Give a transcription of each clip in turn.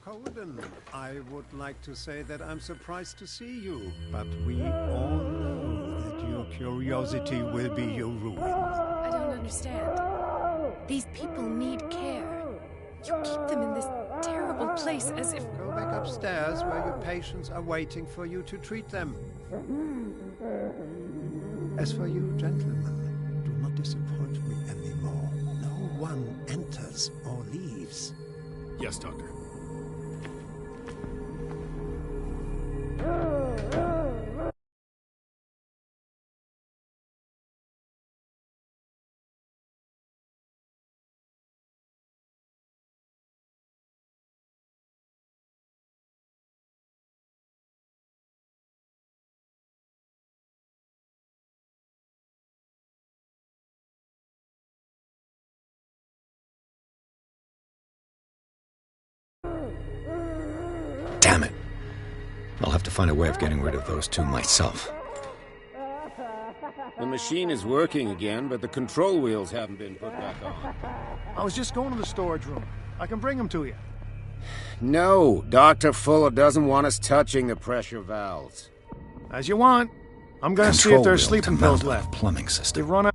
Holden, I would like to say that I'm surprised to see you, but we all know that your curiosity will be your ruin. I don't understand. These people need care. You keep them in this terrible place as if... Go back upstairs where your patients are waiting for you to treat them. As for you, gentlemen, do not disappoint me anymore. No one enters or leaves. Yes, Doctor. Damn it. I'll have to find a way of getting rid of those two myself. The machine is working again, but the control wheels haven't been put back on. I was just going to the storage room. I can bring them to you. No, Dr. Fuller doesn't want us touching the pressure valves. As you want. I'm gonna see if there's sleeping pills left. Plumbing system. They've run out.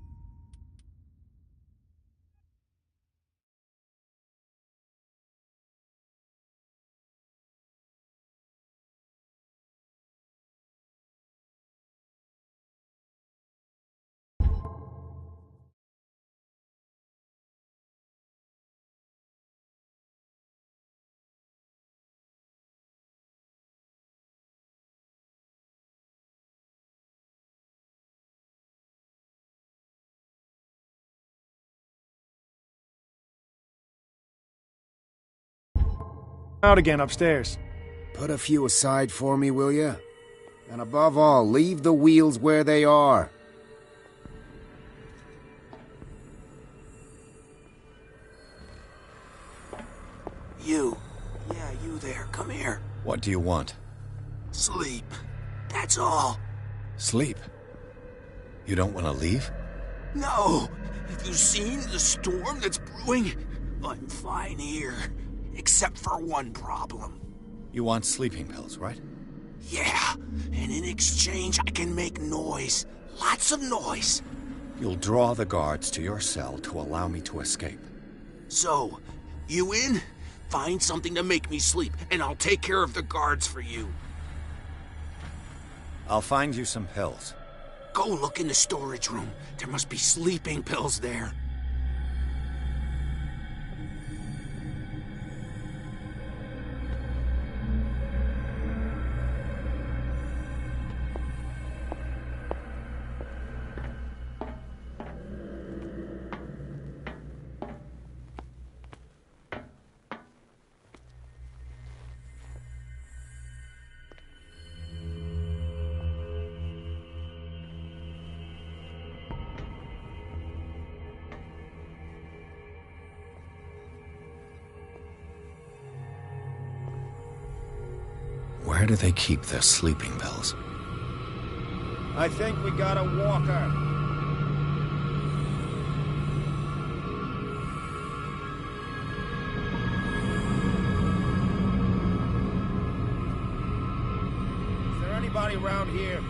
Out again upstairs. Put a few aside for me, will you? And above all, leave the wheels where they are. You. Yeah, you there. Come here. What do you want? Sleep. That's all. Sleep? You don't want to leave? No. Have you seen the storm that's brewing? I'm fine here. Except for one problem. You want sleeping pills, right? Yeah. And in exchange, I can make noise. Lots of noise. You'll draw the guards to your cell to allow me to escape. So, you in? Find something to make me sleep, and I'll take care of the guards for you. I'll find you some pills. Go look in the storage room. There must be sleeping pills there. Where do they keep their sleeping pills? I think we got a walker. Is there anybody around here?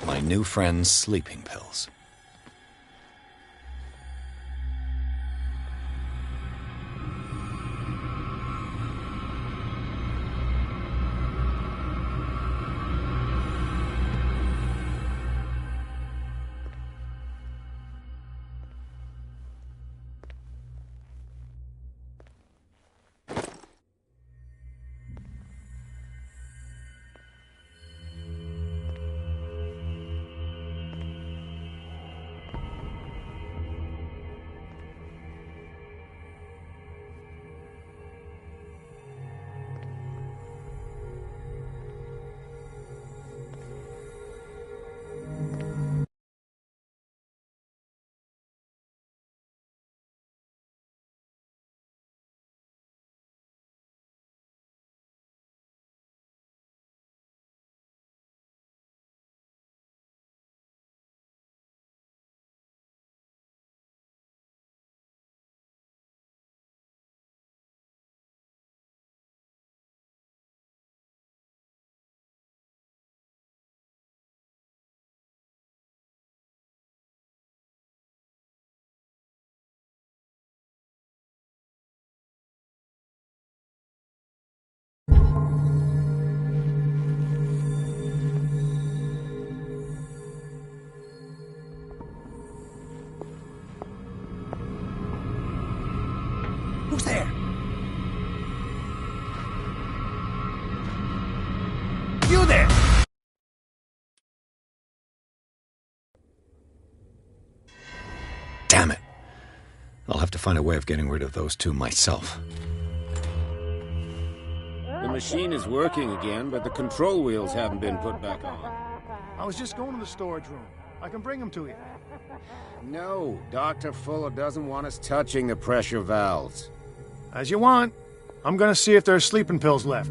My new friend's sleeping pills. Who's there? You there! Damn it. I'll have to find a way of getting rid of those two myself. The machine is working again, but the control wheels haven't been put back on. I was just going to the storage room. I can bring them to you. No, Dr. Fuller doesn't want us touching the pressure valves. As you want. I'm gonna see if there's sleeping pills left.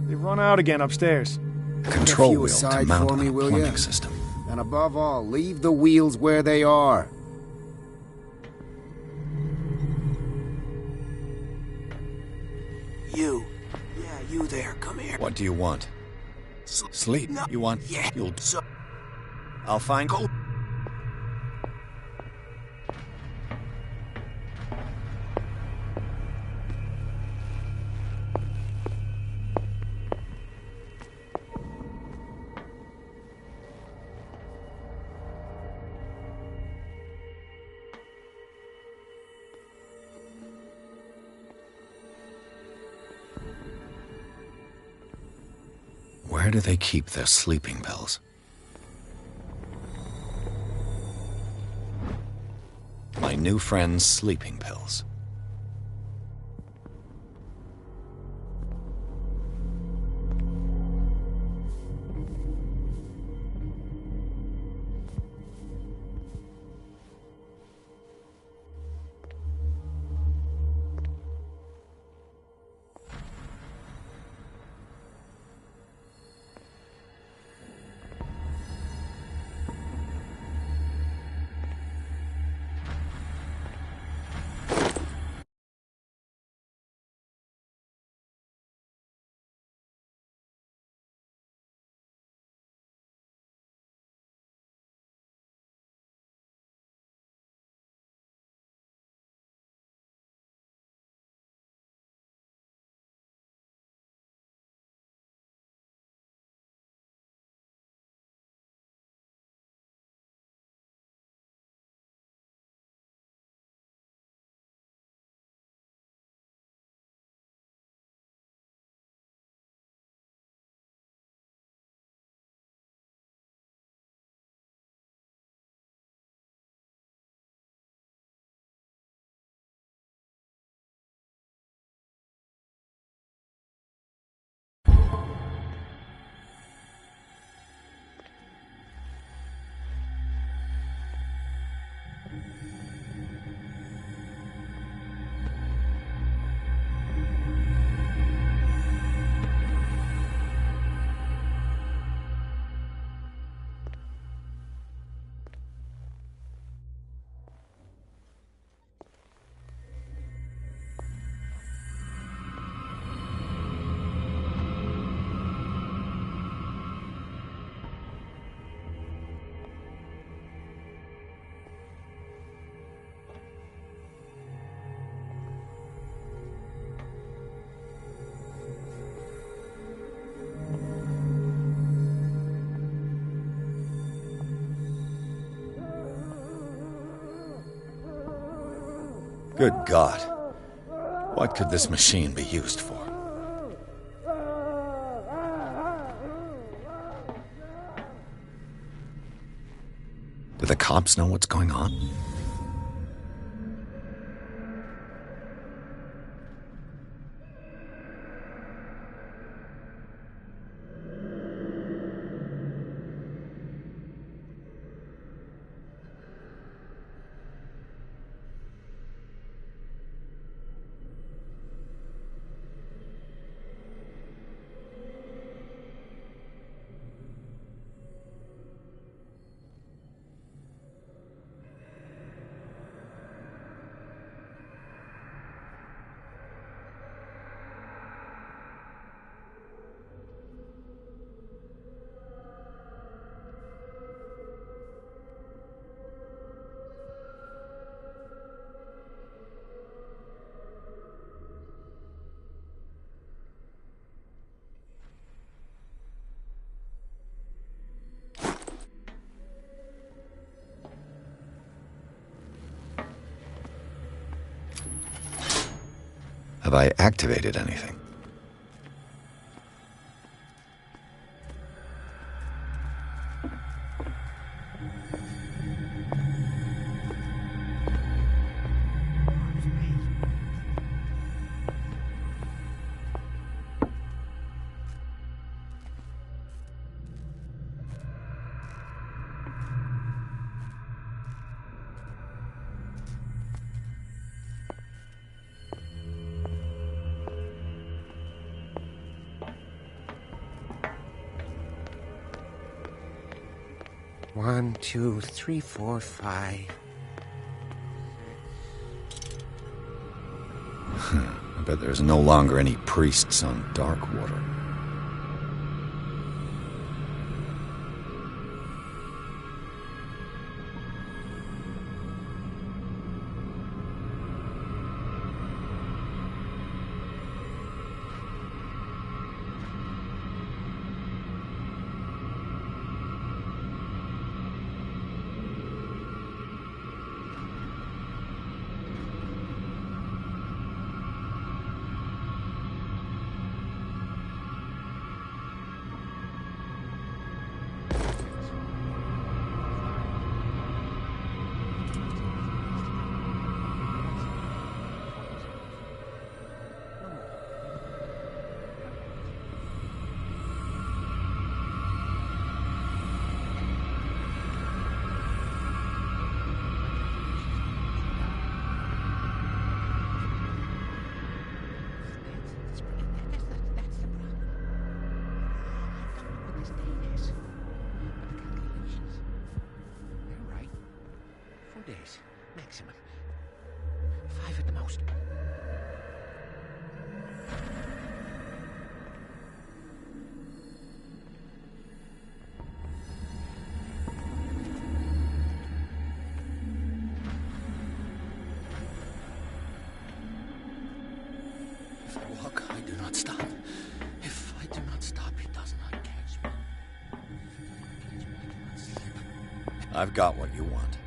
They've run out again upstairs. A control you wheel to aside mount for on me, the will plumbing ya? system. And above all, leave the wheels where they are. You. Yeah, you there. Come here. What do you want? Sleep? No. You want? Yeah. You'll... So, I'll find... go. Where do they keep their sleeping pills? My new friend's sleeping pills. Good God. What could this machine be used for? Do the cops know what's going on? Have I activated anything? One, two, three, four, five. I bet there's no longer any priests on Darkwater. Days, maximum. 5 at the most. If I walk, I do not stop. If I do not stop, it does not catch me. If it does not catch me, I cannot sleep. I've got what you want.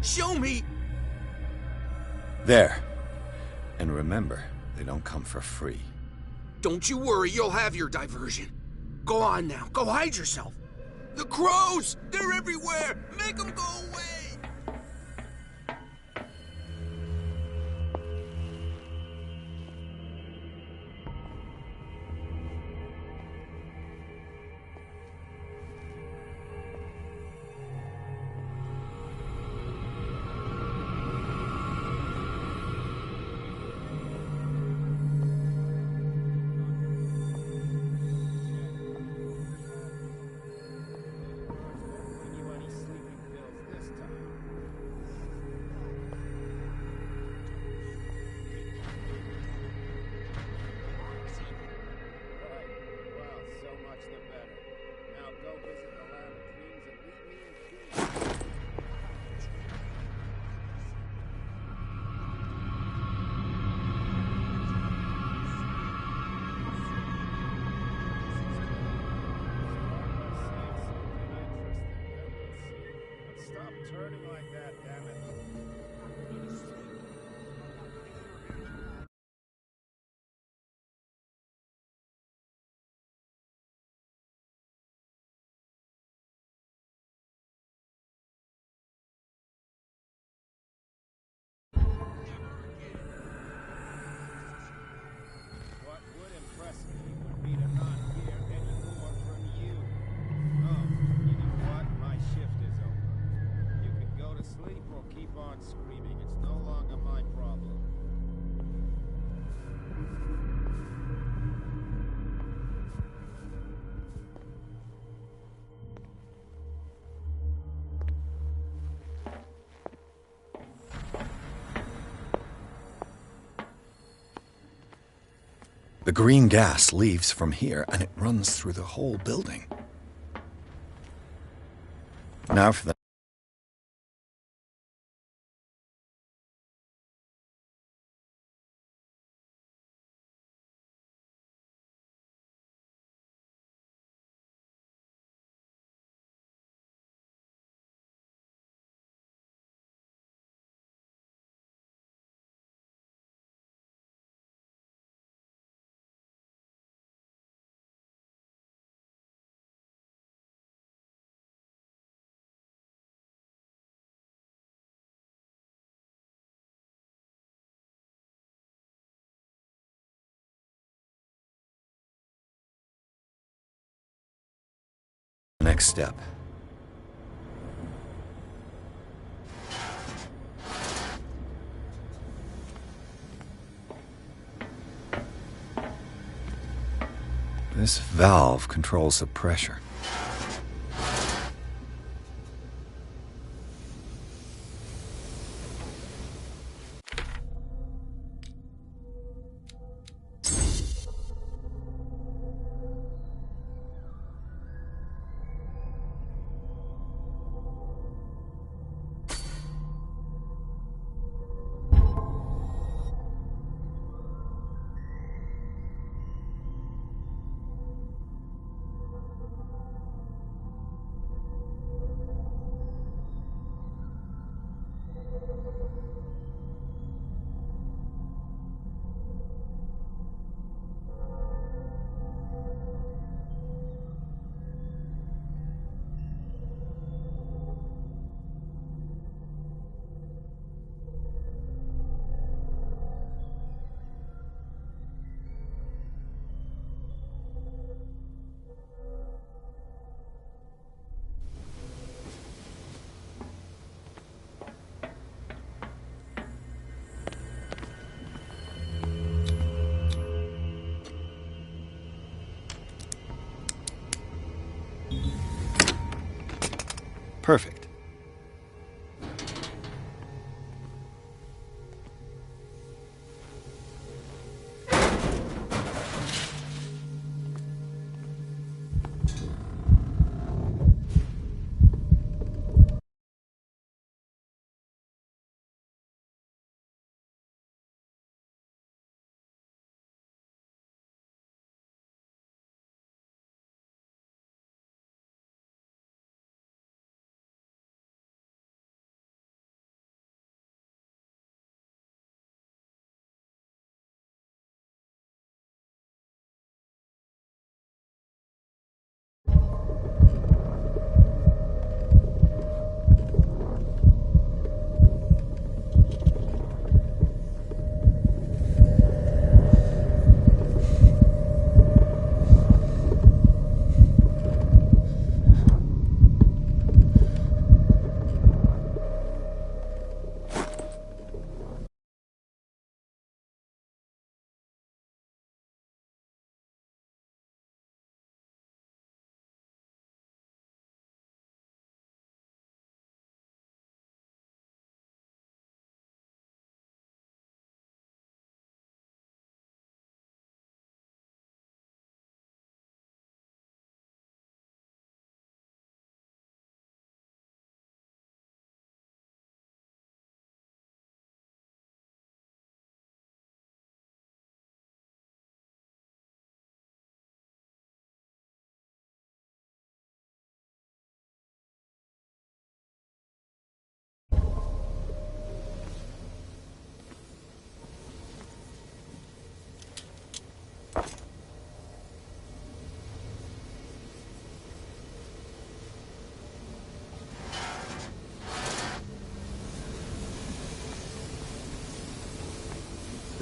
Show me! There. And remember, they don't come for free. Don't you worry, you'll have your diversion. Go on now, go hide yourself. The crows! They're everywhere! Make them go away! Stop turning like that, damn it. What would impress me would be to not hear any more from you. Oh, you know what? My shift is over. You can go to sleep or keep on screaming. It's no longer my problem. The green gas leaves from here, and it runs through the whole building. Now for the next step. This valve controls the pressure. Perfect.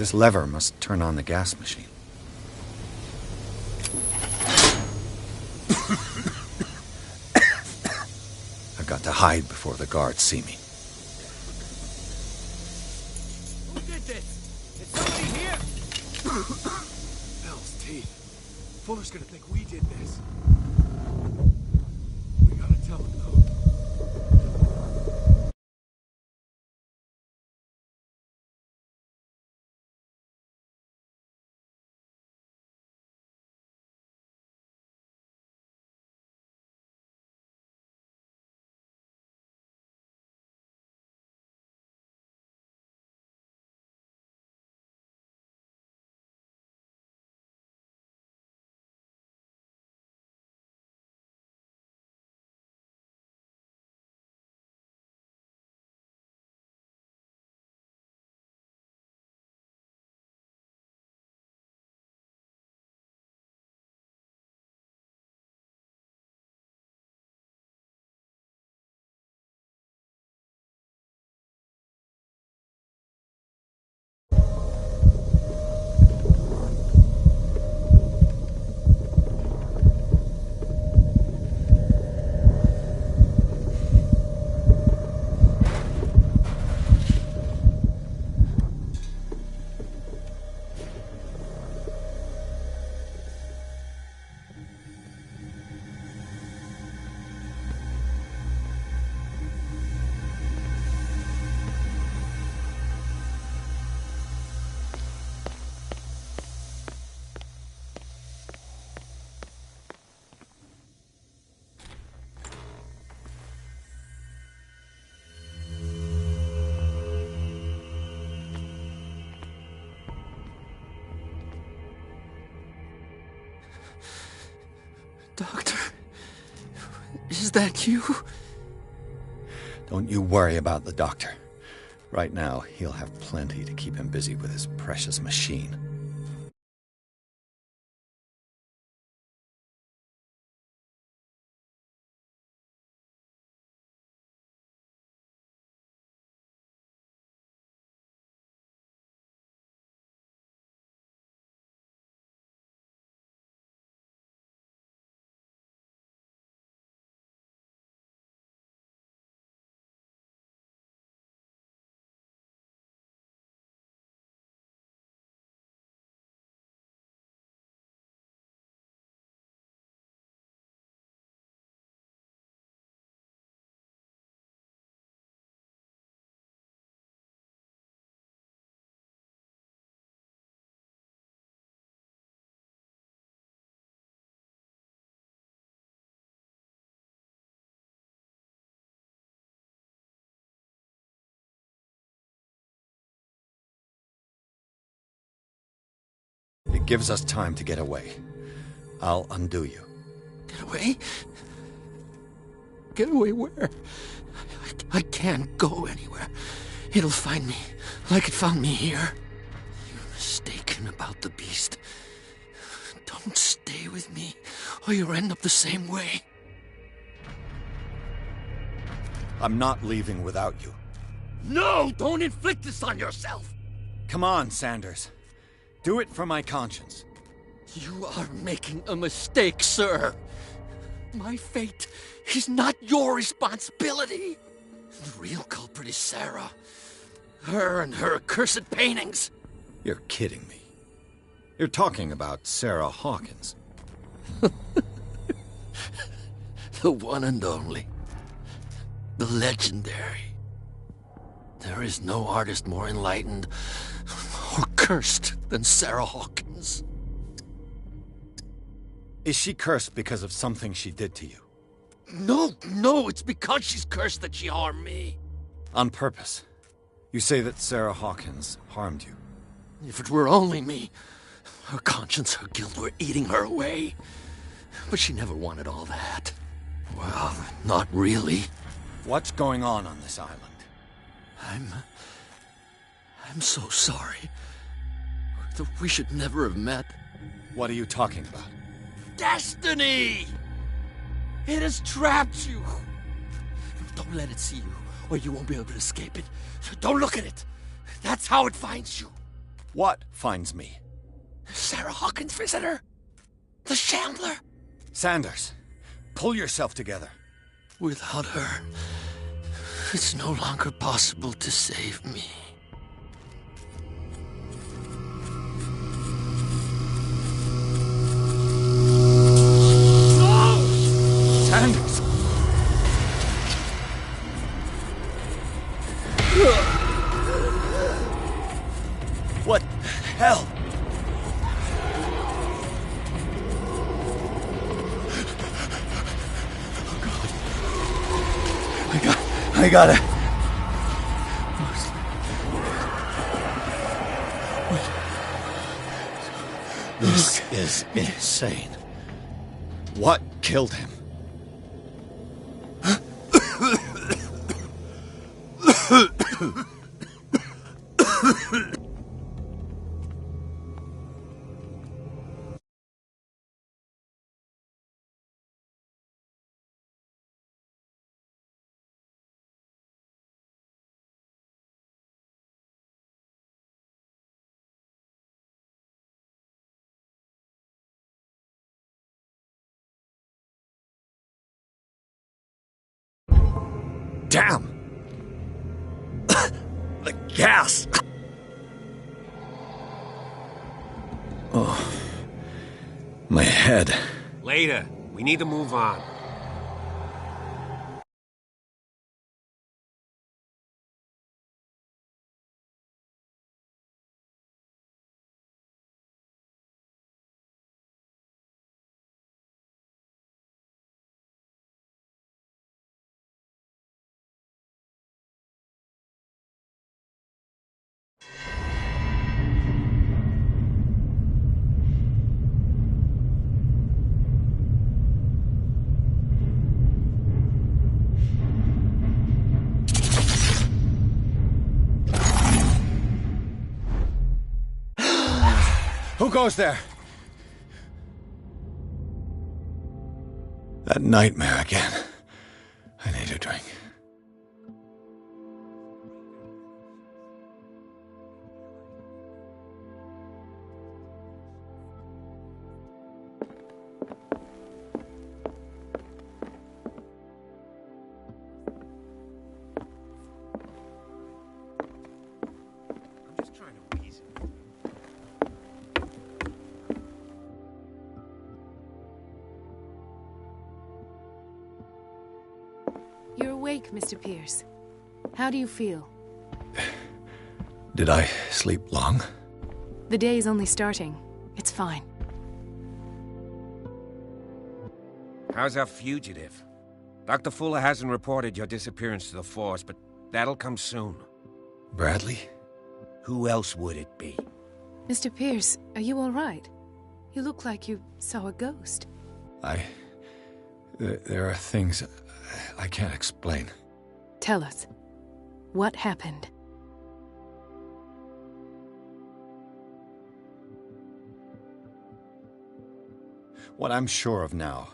This lever must turn on the gas machine. I've got to hide before the guards see me. Who did this? Is somebody here? Hell's teeth. Fuller's gonna think we did this. We gotta tell him, though. Doctor, is that you? Don't you worry about the doctor. Right now, he'll have plenty to keep him busy with his precious machine. It gives us time to get away. I'll undo you. Get away? Get away where? I can't go anywhere. It'll find me, like it found me here. You're mistaken about the beast. Don't stay with me, or you'll end up the same way. I'm not leaving without you. No! Don't inflict this on yourself! Come on, Sanders. Do it for my conscience. You are making a mistake, sir. My fate is not your responsibility. The real culprit is Sarah. Her and her accursed paintings. You're kidding me. You're talking about Sarah Hawkins. The one and only. The legendary. There is no artist more enlightened or cursed than Sarah Hawkins. Is she cursed because of something she did to you? No, it's because she's cursed that she harmed me. On purpose. You say that Sarah Hawkins harmed you. If it were only me, her conscience, her guilt were eating her away. But she never wanted all that. Well, not really. What's going on this island? I'm so sorry. We should never have met. What are you talking about? Destiny! It has trapped you. Don't let it see you, or you won't be able to escape it. Don't look at it. That's how it finds you. What finds me? Sarah Hawkins' visitor. The Shambler. Sanders, pull yourself together. Without her, it's no longer possible to save me. Sanders! What the hell? I gotta... This is insane. What killed him? Damn! The gas! Oh, my head. Later. We need to move on. Who goes there? That nightmare again. I need a drink. I'm just trying to reason. You're awake, Mr. Pierce. How do you feel? Did I sleep long? The day is only starting. It's fine. How's our fugitive? Dr. Fuller hasn't reported your disappearance to the force, but that'll come soon. Bradley? Who else would it be? Mr. Pierce, are you all right? You look like you saw a ghost. There are things I can't explain. Tell us. What happened? What I'm sure of now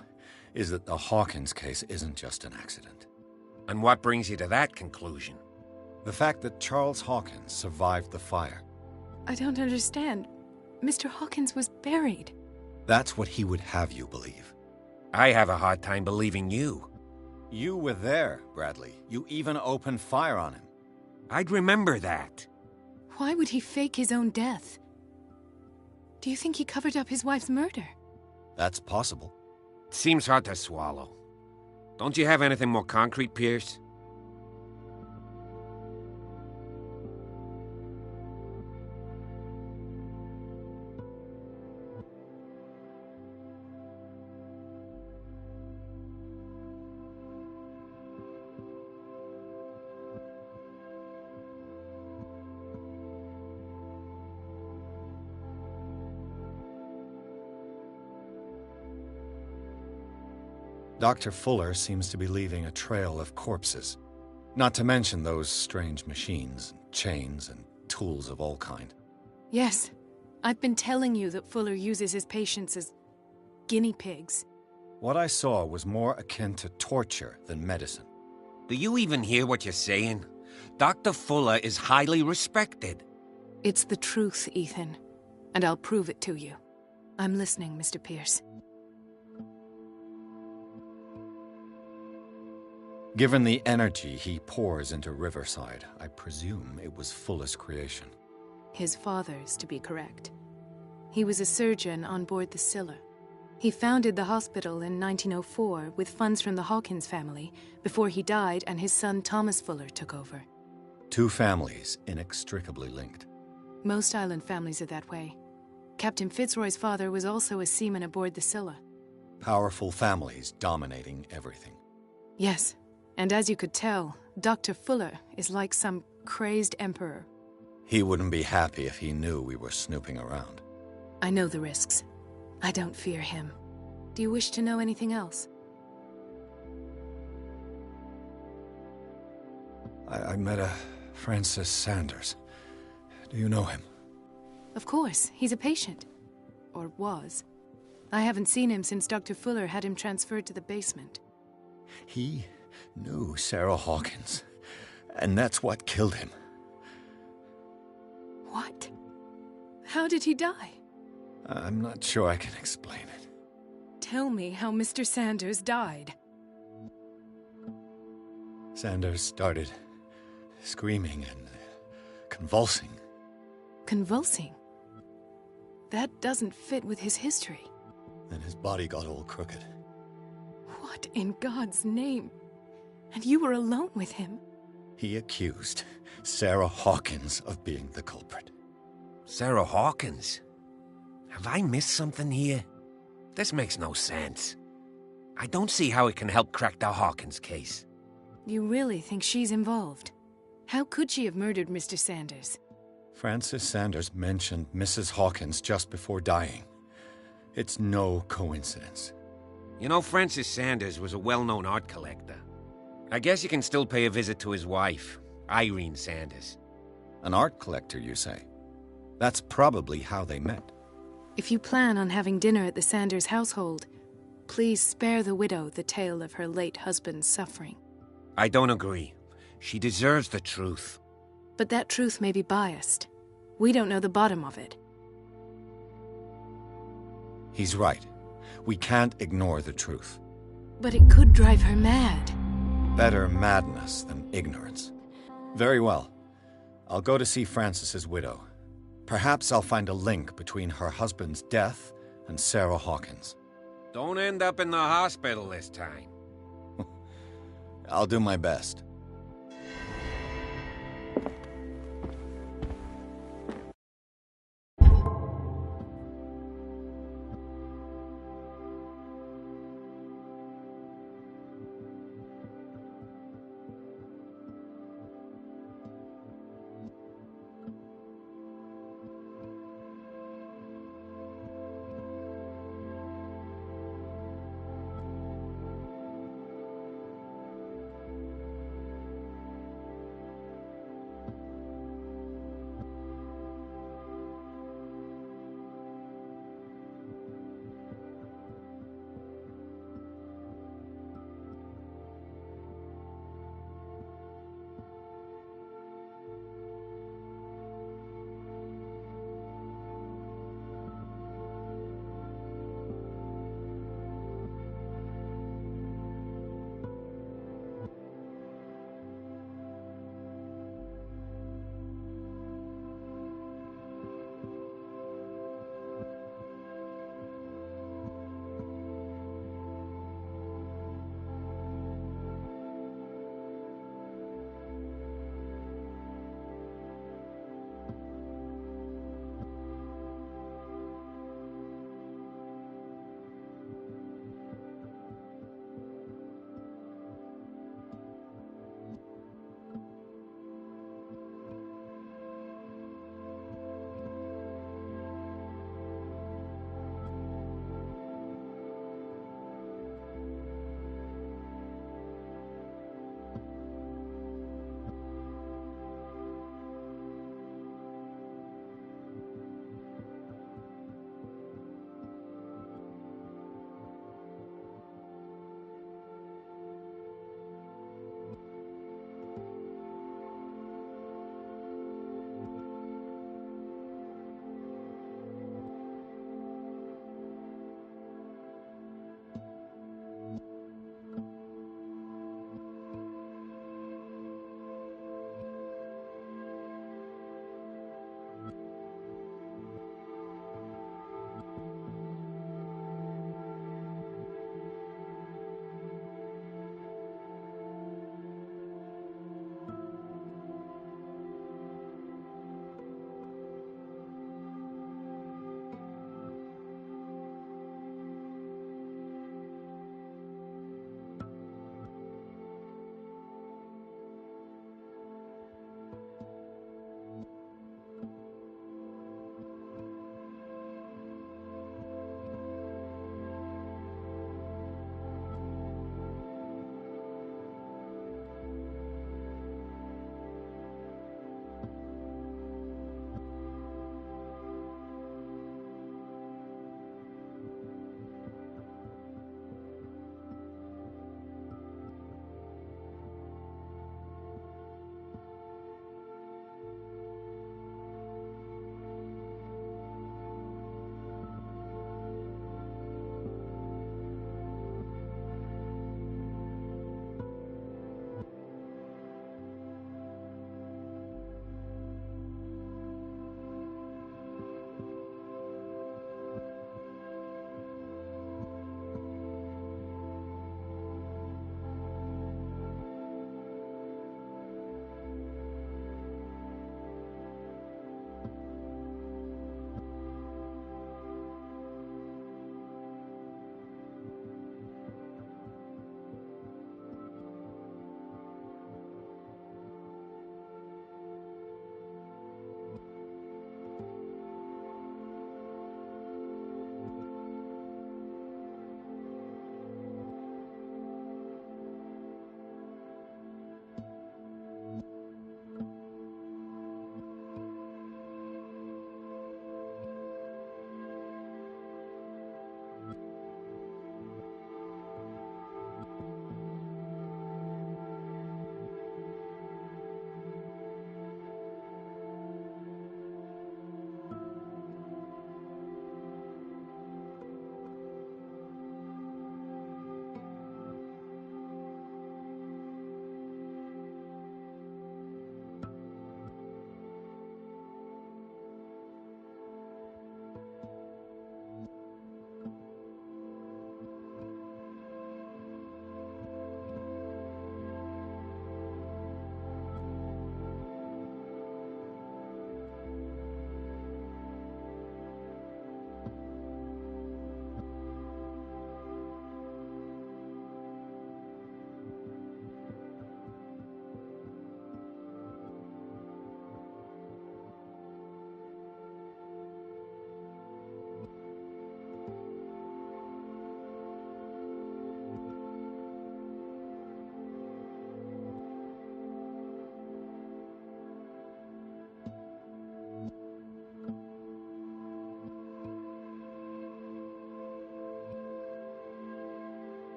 is that the Hawkins case isn't just an accident. And what brings you to that conclusion? The fact that Charles Hawkins survived the fire. I don't understand. Mr. Hawkins was buried. That's what he would have you believe. I have a hard time believing you. You were there, Bradley. You even opened fire on him. I'd remember that. Why would he fake his own death? Do you think he covered up his wife's murder? That's possible. Seems hard to swallow. Don't you have anything more concrete, Pierce? Dr. Fuller seems to be leaving a trail of corpses. Not to mention those strange machines, chains, and tools of all kind. Yes. I've been telling you that Fuller uses his patients as guinea pigs. What I saw was more akin to torture than medicine. Do you even hear what you're saying? Dr. Fuller is highly respected. It's the truth, Ethan. And I'll prove it to you. I'm listening, Mr. Pierce. Given the energy he pours into Riverside, I presume it was Fuller's creation. His father's, to be correct. He was a surgeon on board the Scylla. He founded the hospital in 1904 with funds from the Hawkins family before he died and his son Thomas Fuller took over. Two families inextricably linked. Most island families are that way. Captain Fitzroy's father was also a seaman aboard the Scylla. Powerful families dominating everything. Yes, and as you could tell, Dr. Fuller is like some crazed emperor. He wouldn't be happy if he knew we were snooping around. I know the risks. I don't fear him. Do you wish to know anything else? I met a Francis Sanders. Do you know him? Of course, he's a patient. Or was. I haven't seen him since Dr. Fuller had him transferred to the basement. He knew Sarah Hawkins, and that's what killed him. What? How did he die? I'm not sure I can explain it. Tell me how Mr. Sanders died. Sanders started screaming and convulsing. Convulsing? That doesn't fit with his history. Then his body got all crooked. What in God's name? And you were alone with him? He accused Sarah Hawkins of being the culprit. Sarah Hawkins? Have I missed something here? This makes no sense. I don't see how it can help crack the Hawkins case. You really think she's involved? How could she have murdered Mr. Sanders? Francis Sanders mentioned Mrs. Hawkins just before dying. It's no coincidence. You know, Francis Sanders was a well-known art collector. I guess you can still pay a visit to his wife, Irene Sanders. An art collector, you say? That's probably how they met. If you plan on having dinner at the Sanders household, please spare the widow the tale of her late husband's suffering. I don't agree. She deserves the truth. But that truth may be biased. We don't know the bottom of it. He's right. We can't ignore the truth. But it could drive her mad. Better madness than ignorance. Very well. I'll go to see Francis's widow. Perhaps I'll find a link between her husband's death and Sarah Hawkins. Don't end up in the hospital this time. I'll do my best.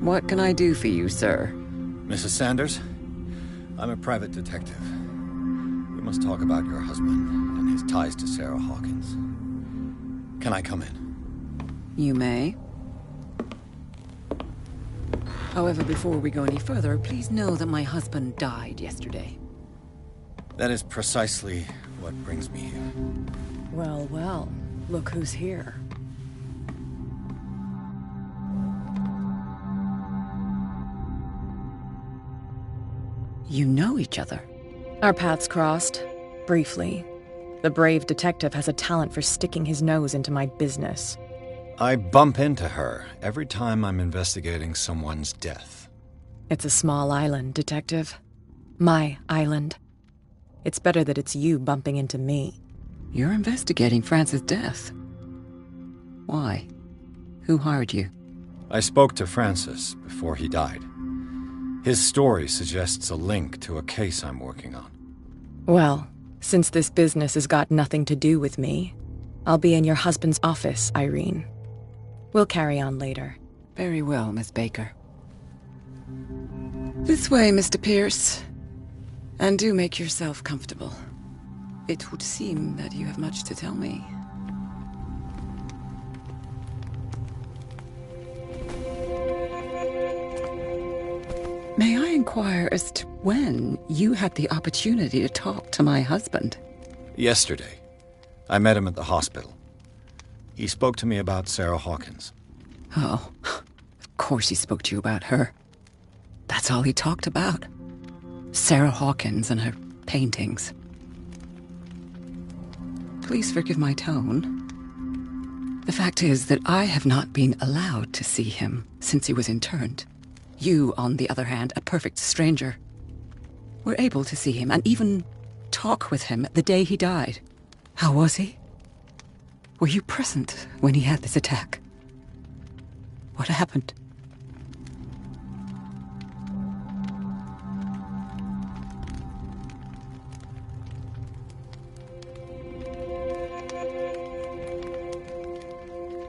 What can I do for you, sir? Mrs. Sanders, I'm a private detective. We must talk about your husband and his ties to Sarah Hawkins. Can I come in? You may. However, before we go any further, please know that my husband died yesterday. That is precisely what brings me here. Well, well, look who's here. You know each other. Our paths crossed, briefly. The brave detective has a talent for sticking his nose into my business. I bump into her every time I'm investigating someone's death. It's a small island, Detective. My island. It's better that it's you bumping into me. You're investigating Francis' death. Why? Who hired you? I spoke to Francis before he died. His story suggests a link to a case I'm working on. Well, since this business has got nothing to do with me, I'll be in your husband's office, Irene. We'll carry on later. Very well, Miss Baker. This way, Mr. Pierce. And do make yourself comfortable. It would seem that you have much to tell me. May I inquire as to when you had the opportunity to talk to my husband? Yesterday. I met him at the hospital. He spoke to me about Sarah Hawkins. Oh, of course he spoke to you about her. That's all he talked about. Sarah Hawkins and her paintings. Please forgive my tone. The fact is that I have not been allowed to see him since he was interned. You, on the other hand, a perfect stranger, were able to see him and even talk with him the day he died. How was he? Were you present when he had this attack? What happened?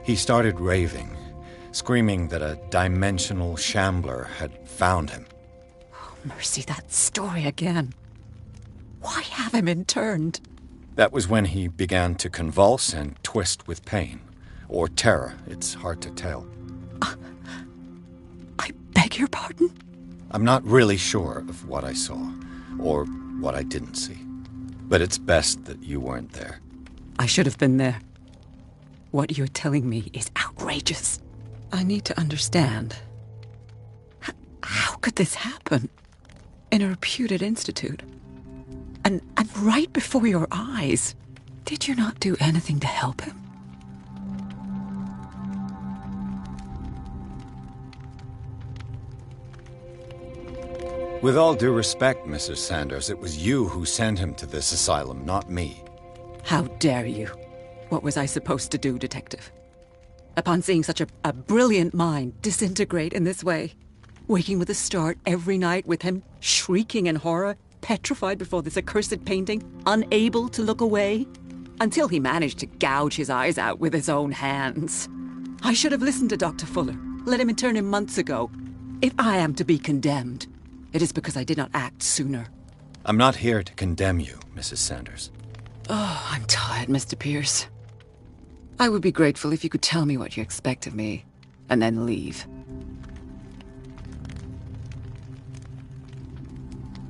He started raving, screaming that a dimensional shambler had found him. Oh, mercy, that story again. Why have him interned? That was when he began to convulse and twist with pain. Or terror, it's hard to tell. I beg your pardon? I'm not really sure of what I saw, or what I didn't see. But it's best that you weren't there. I should have been there. What you're telling me is outrageous. I need to understand. How could this happen? In a reputed institute? And right before your eyes? Did you not do anything to help him? With all due respect, Mrs. Sanders, it was you who sent him to this asylum, not me. How dare you? What was I supposed to do, Detective? Upon seeing such a brilliant mind disintegrate in this way, waking with a start every night with him shrieking in horror, petrified before this accursed painting, unable to look away, until he managed to gouge his eyes out with his own hands. I should have listened to Dr. Fuller, let him intern him months ago. If I am to be condemned, it is because I did not act sooner. I'm not here to condemn you, Mrs. Sanders. Oh, I'm tired, Mr. Pierce. I would be grateful if you could tell me what you expect of me, and then leave.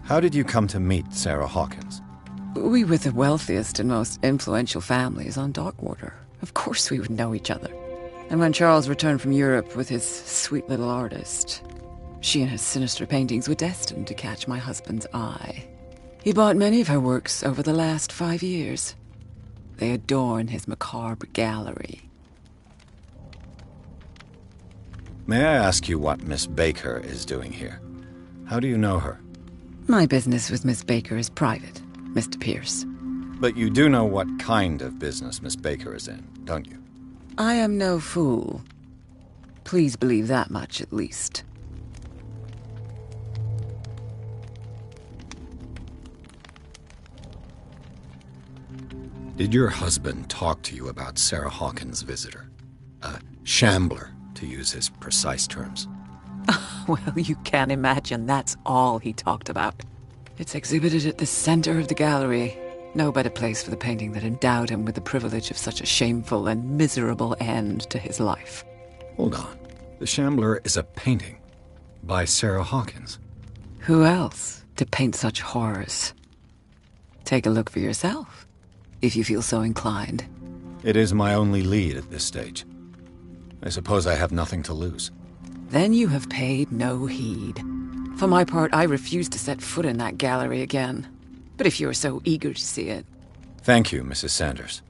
How did you come to meet Sarah Hawkins? We were the wealthiest and most influential families on Darkwater. Of course we would know each other. And when Charles returned from Europe with his sweet little artist, she and her sinister paintings were destined to catch my husband's eye. He bought many of her works over the last 5 years. They adorn his macabre gallery. May I ask you what Miss Baker is doing here? How do you know her? My business with Miss Baker is private, Mr. Pierce. But you do know what kind of business Miss Baker is in, don't you? I am no fool. Please believe that much, at least. Did your husband talk to you about Sarah Hawkins' visitor? A shambler, to use his precise terms. Well, you can imagine that's all he talked about. It's exhibited at the center of the gallery. No better place for the painting that endowed him with the privilege of such a shameful and miserable end to his life. Hold on. The Shambler is a painting by Sarah Hawkins. Who else to paint such horrors? Take a look for yourself, if you feel so inclined. It is my only lead at this stage. I suppose I have nothing to lose. Then you have paid no heed. For my part, I refuse to set foot in that gallery again. But if you're so eager to see it... Thank you, Mrs. Sanders.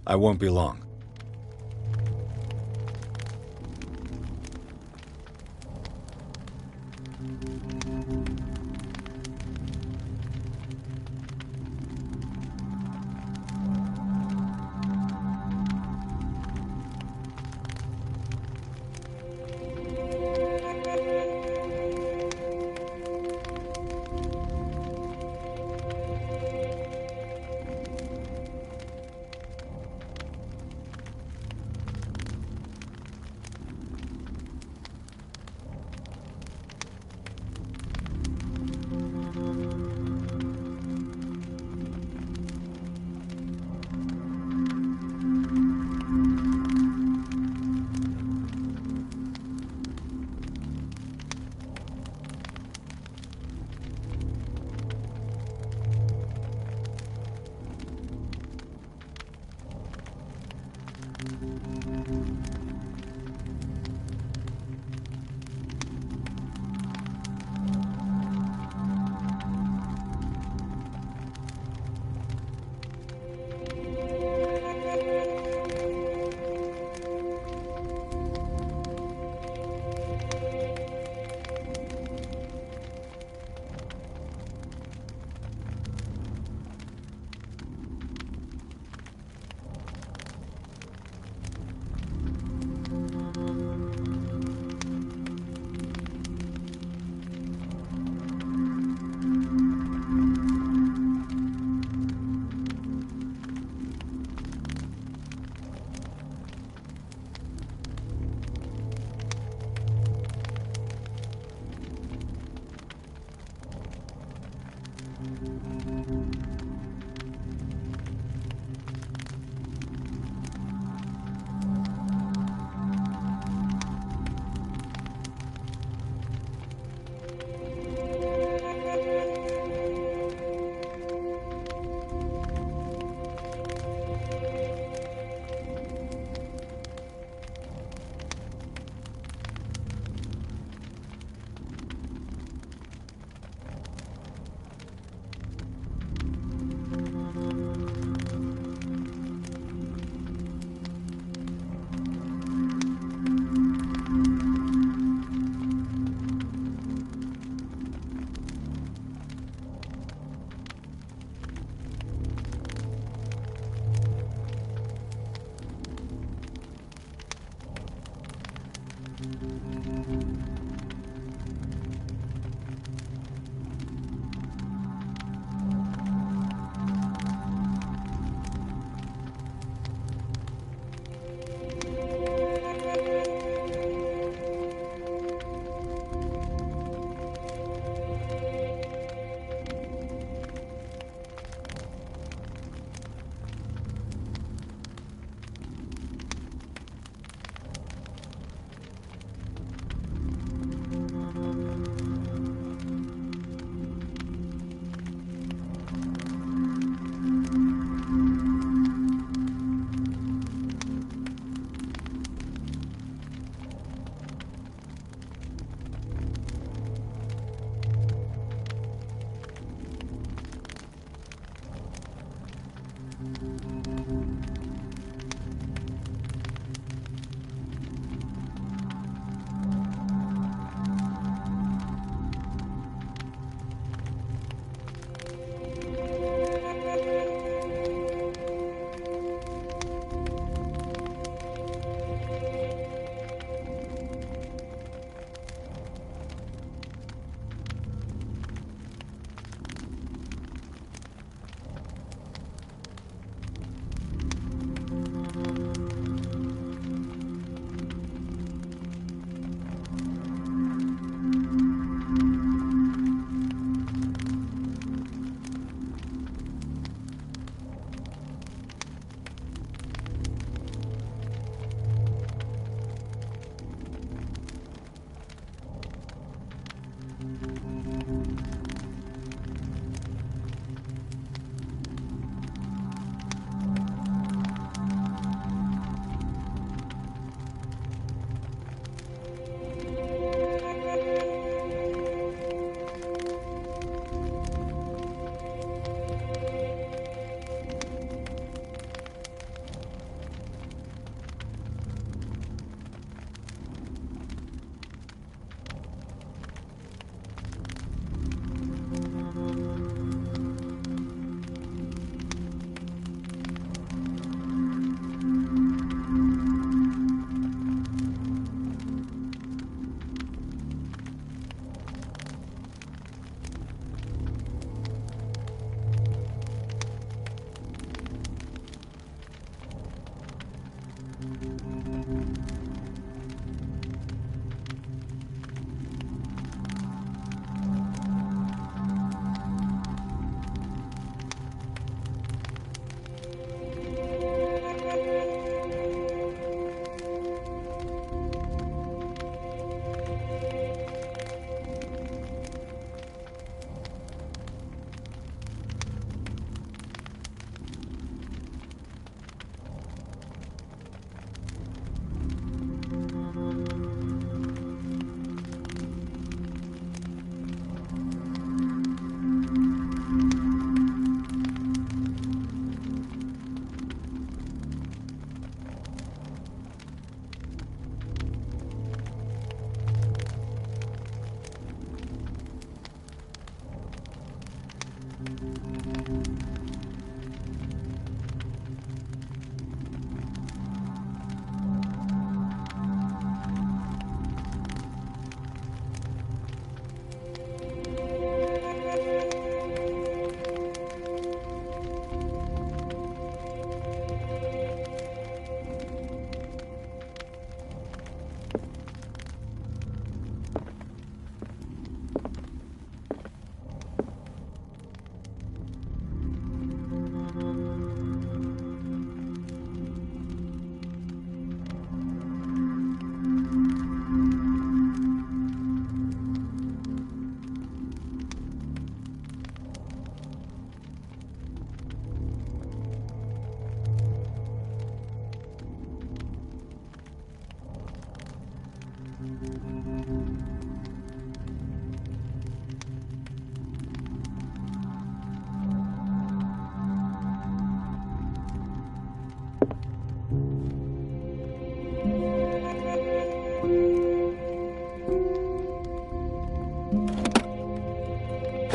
I won't be long.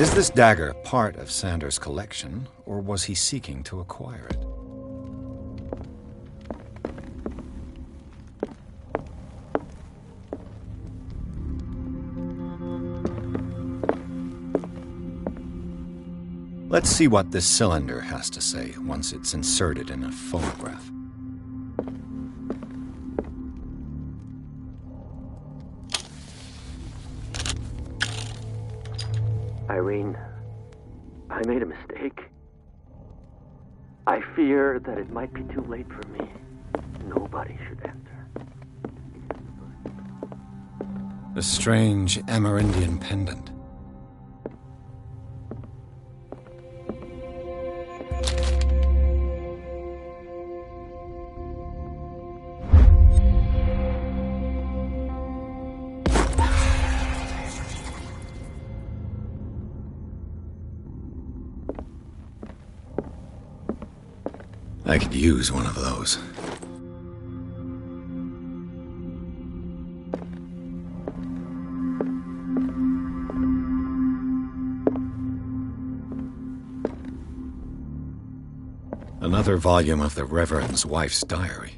Is this dagger part of Sanders' collection, or was he seeking to acquire it? Let's see what this cylinder has to say once it's inserted in a phonograph. Irene, I made a mistake. I fear that it might be too late for me. Nobody should enter. A strange Amerindian pendant. I could use one of those. Another volume of the Reverend's wife's diary.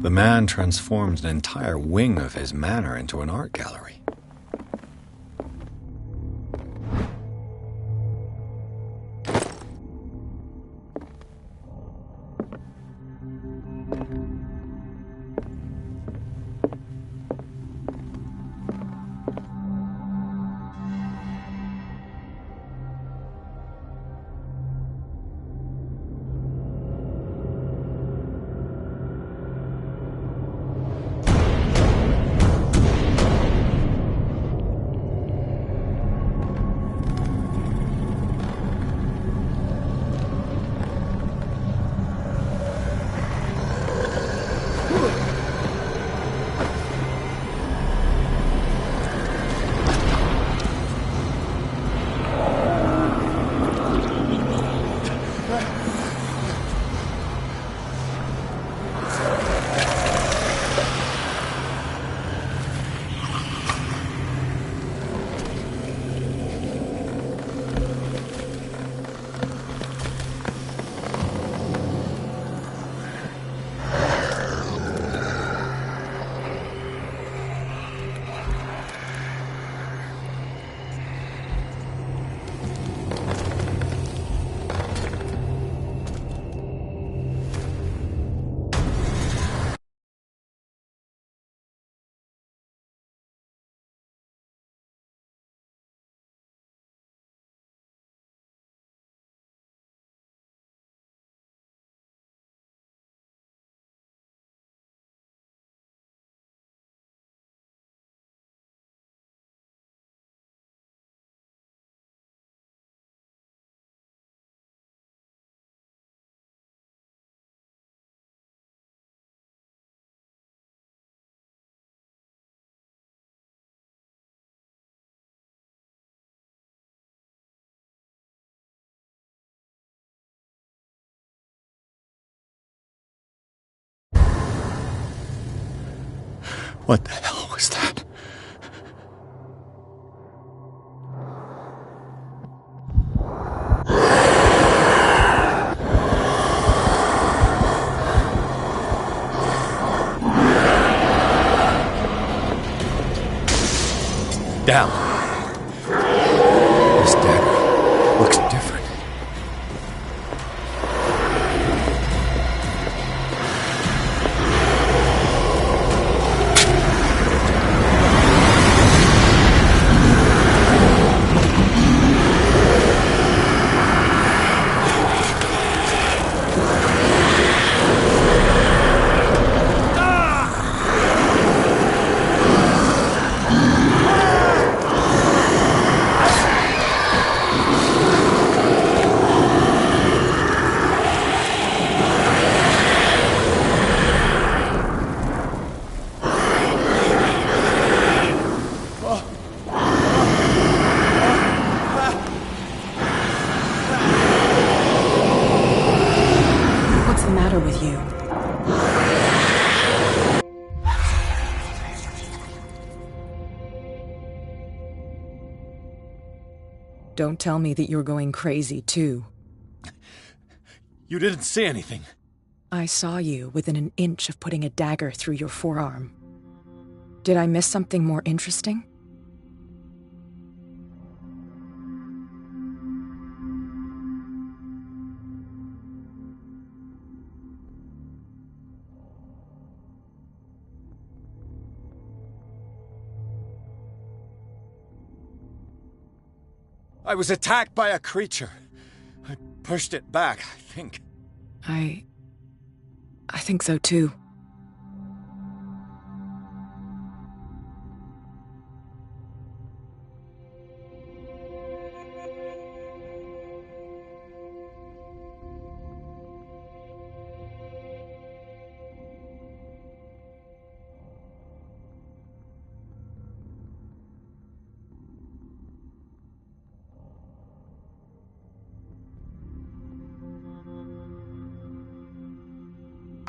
The man transformed an entire wing of his manor into an art gallery. What the hell was that? Down. This dagger looks different. Don't tell me that you're going crazy, too. You didn't see anything. I saw you within an inch of putting a dagger through your forearm. Did I miss something more interesting? I was attacked by a creature. I pushed it back, I think. I think so too.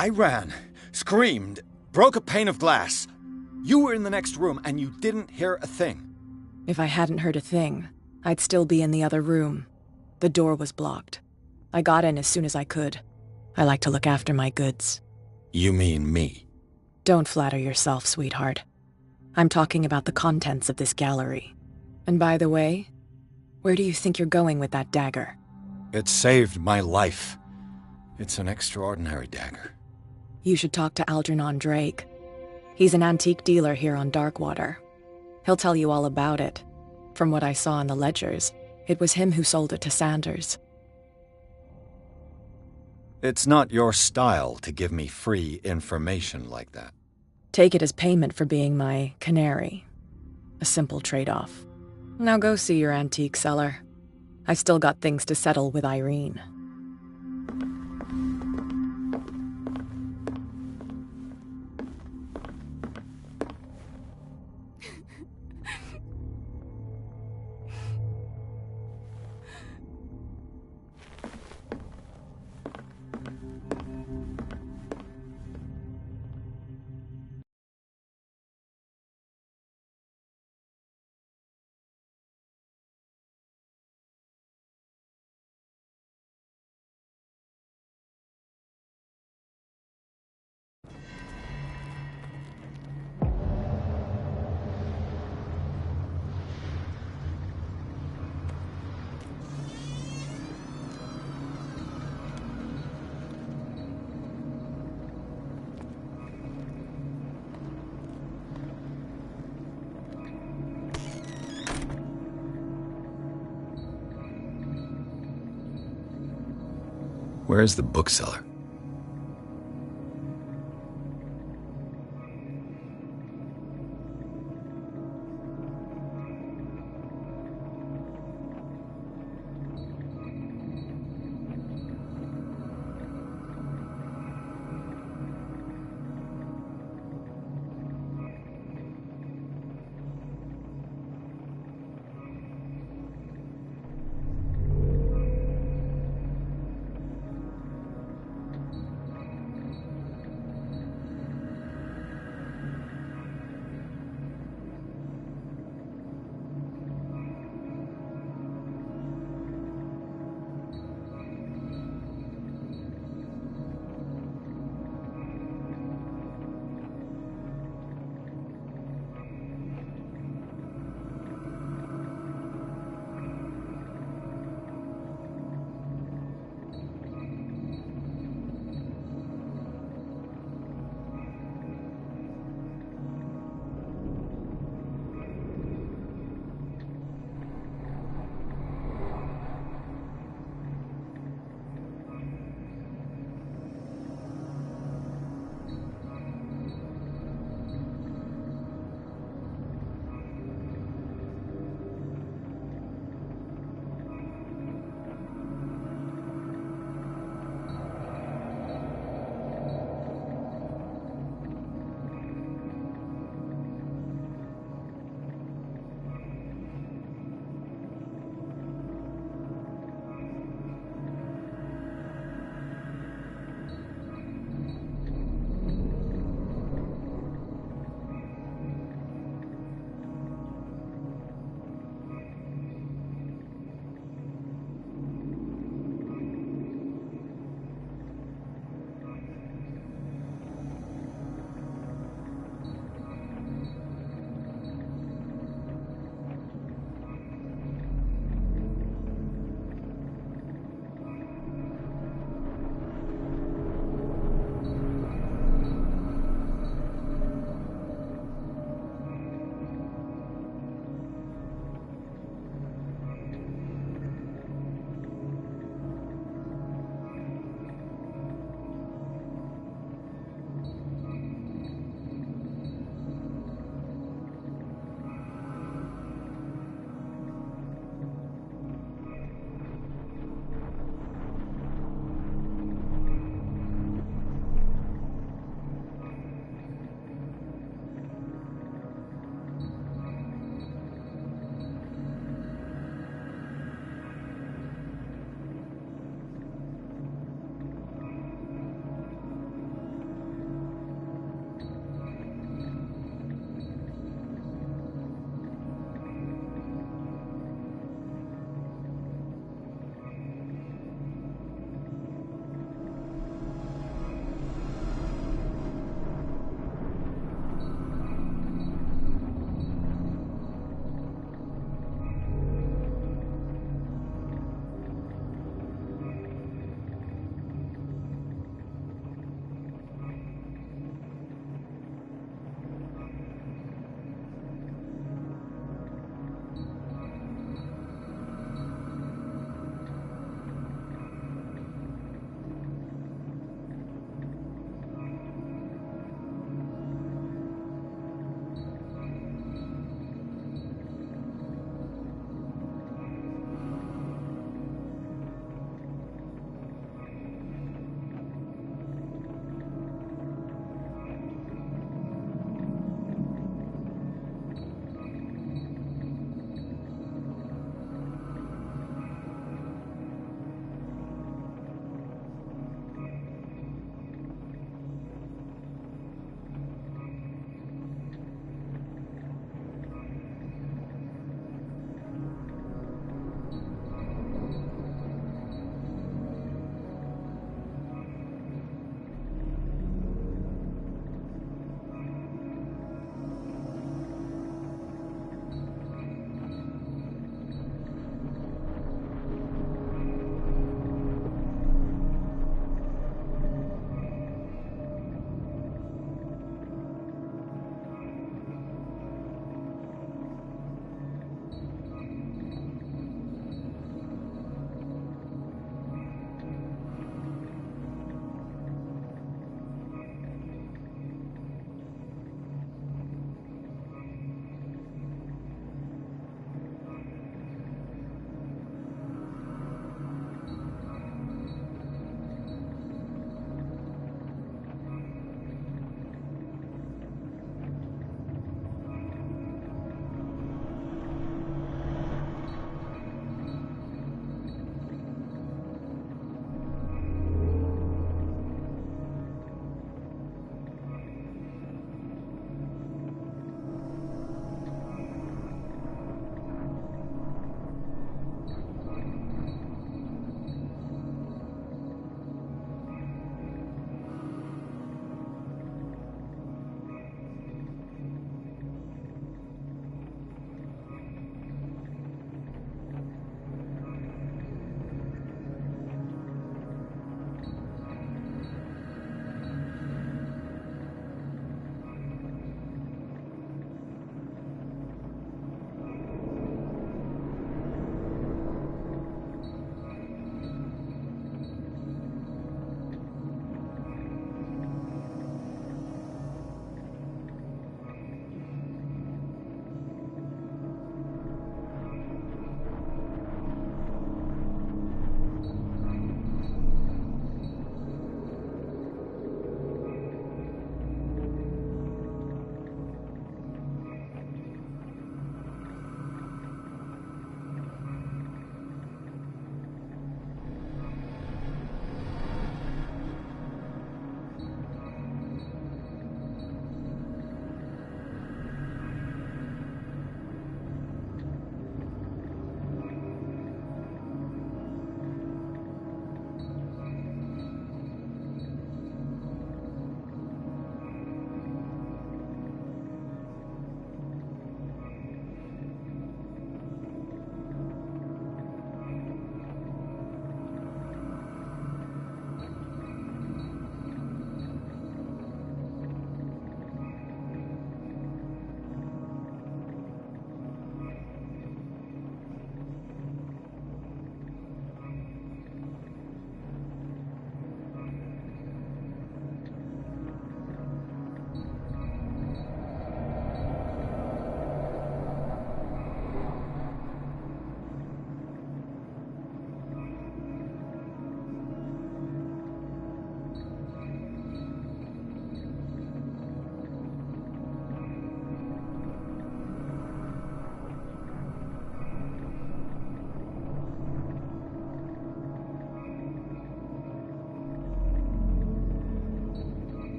I ran, screamed, broke a pane of glass. You were in the next room and you didn't hear a thing. If I hadn't heard a thing, I'd still be in the other room. The door was blocked. I got in as soon as I could. I like to look after my goods. You mean me? Don't flatter yourself, sweetheart. I'm talking about the contents of this gallery. And by the way, where do you think you're going with that dagger? It saved my life. It's an extraordinary dagger. You should talk to Algernon Drake. He's an antique dealer here on Darkwater. He'll tell you all about it. From what I saw in the ledgers, it was him who sold it to Sanders. It's not your style to give me free information like that. Take it as payment for being my canary. A simple trade-off. Now go see your antique seller. I've still got things to settle with Irene. Where is the bookseller?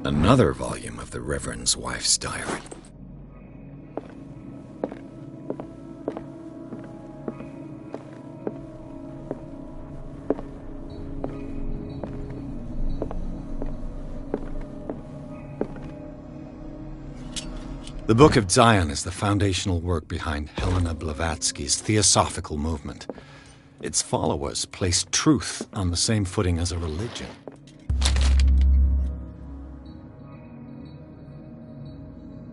Another volume of the Reverend's wife's diary. The Book of Zion is the foundational work behind Helena Blavatsky's Theosophical movement. Its followers place truth on the same footing as a religion.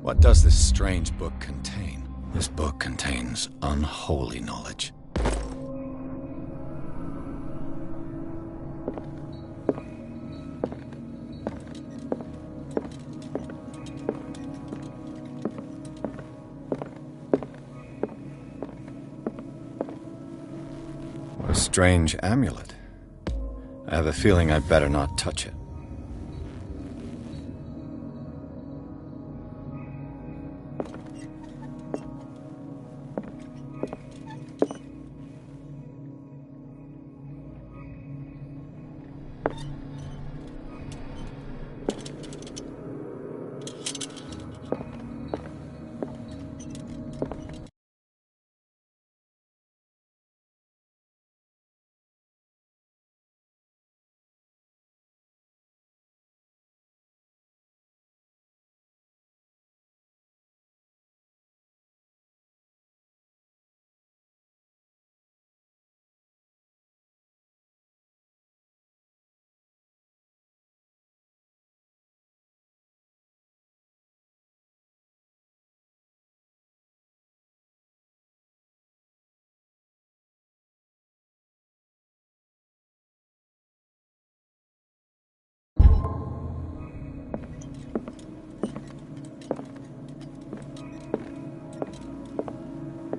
What does this strange book contain? This book contains unholy knowledge. What a strange amulet. I have a feeling I'd better not touch it.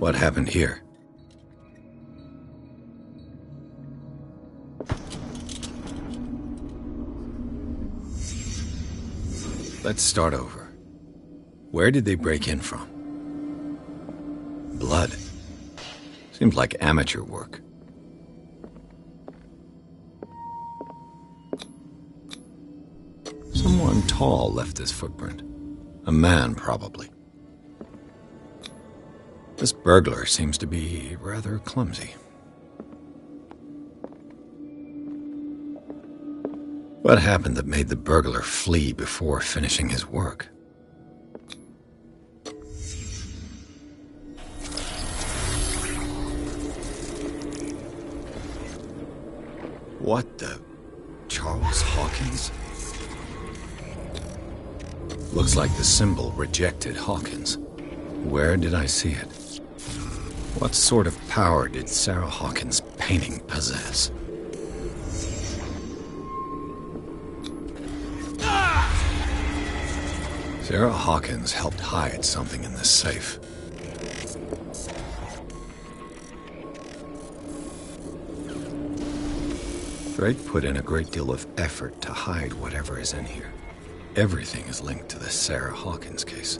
What happened here? Let's start over. Where did they break in from? Blood. Seems like amateur work. Someone tall left this footprint. A man, probably. This burglar seems to be rather clumsy. What happened that made the burglar flee before finishing his work? What the... Charles Hawkins? Looks like the symbol rejected Hawkins. Where did I see it? What sort of power did Sarah Hawkins' painting possess? Sarah Hawkins helped hide something in this safe. Drake put in a great deal of effort to hide whatever is in here. Everything is linked to the Sarah Hawkins case.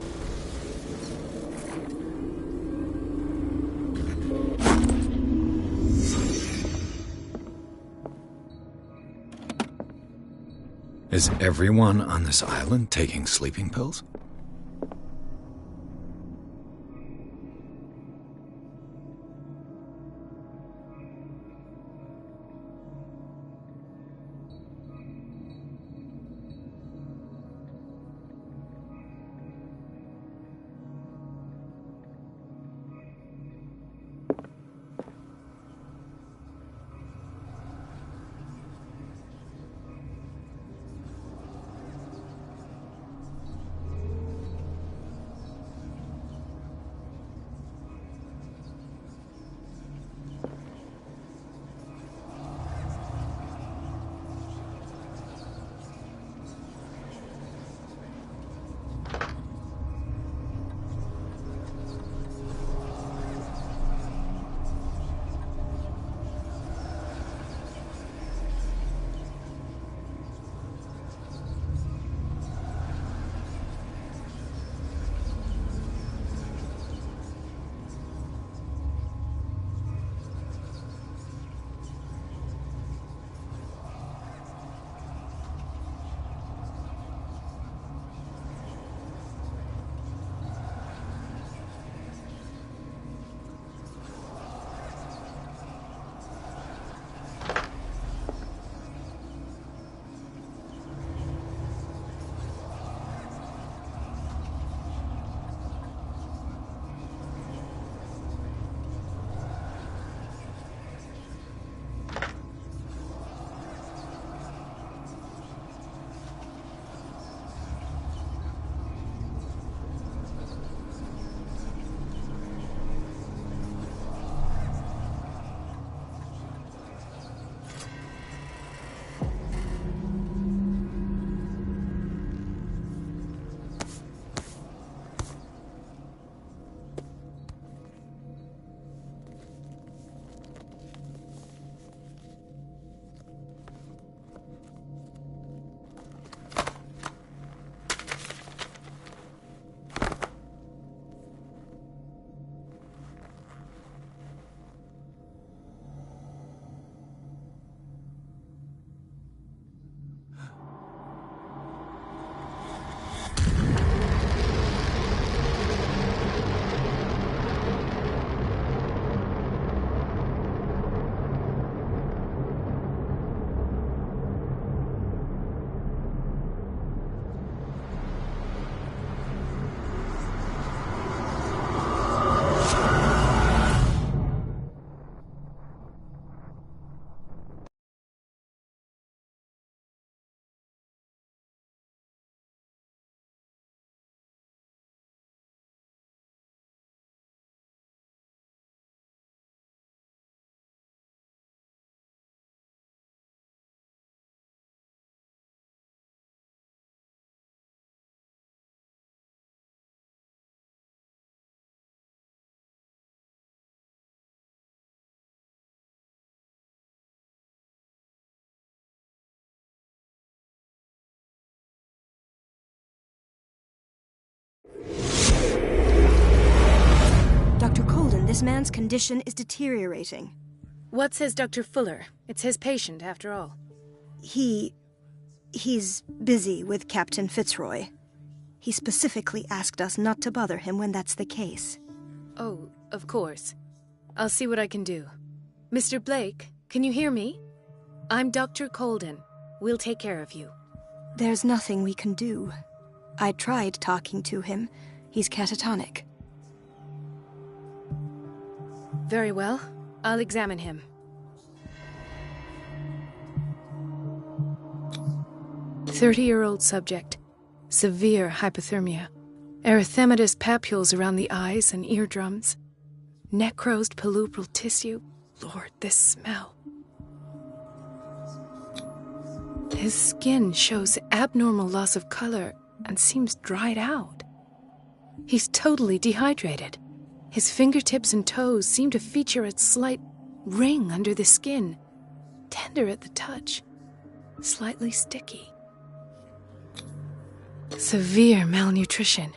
Is everyone on this island taking sleeping pills? This man's condition is deteriorating. What says Dr. Fuller? It's his patient, after all. He's busy with Captain Fitzroy. He specifically asked us not to bother him when that's the case. Oh, of course. I'll see what I can do. Mr. Blake, can you hear me? I'm Dr. Colden. We'll take care of you. There's nothing we can do. I tried talking to him. He's catatonic. Very well. I'll examine him. "30-year-old subject. Severe hypothermia. Erythematous papules around the eyes and eardrums. Necrosed palpebral tissue. Lord, this smell. His skin shows abnormal loss of color and seems dried out. He's totally dehydrated. His fingertips and toes seem to feature a slight ring under the skin, tender at the touch, slightly sticky. Severe malnutrition.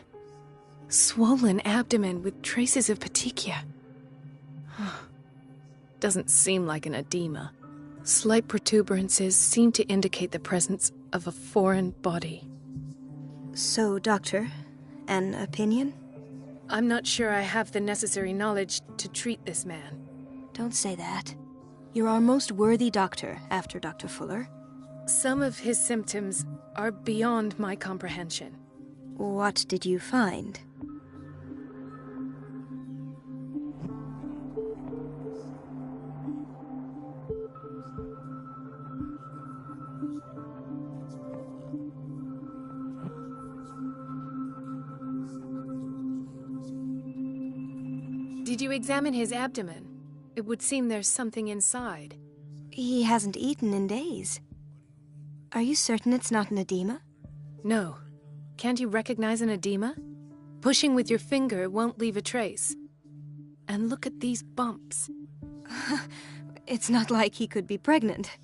Swollen abdomen with traces of petechia. Doesn't seem like an edema. Slight protuberances seem to indicate the presence of a foreign body. So, Doctor, an opinion? I'm not sure I have the necessary knowledge to treat this man. Don't say that. You're our most worthy doctor after Dr. Fuller. Some of his symptoms are beyond my comprehension. What did you find? Did you examine his abdomen? It would seem there's something inside. He hasn't eaten in days. Are you certain it's not an edema? No. Can't you recognize an edema? Pushing with your finger won't leave a trace. And look at these bumps. It's not like he could be pregnant.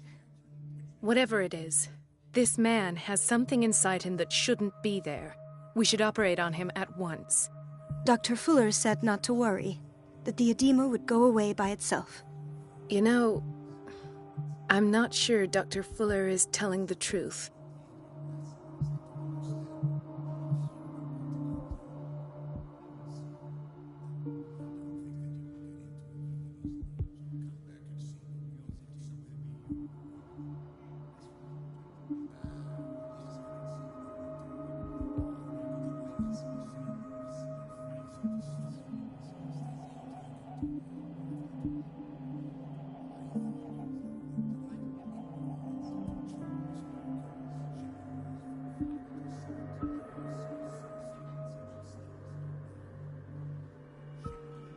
Whatever it is, this man has something inside him that shouldn't be there. We should operate on him at once. Dr. Fuller said not to worry, that the edema would go away by itself. You know, I'm not sure Dr. Fuller is telling the truth.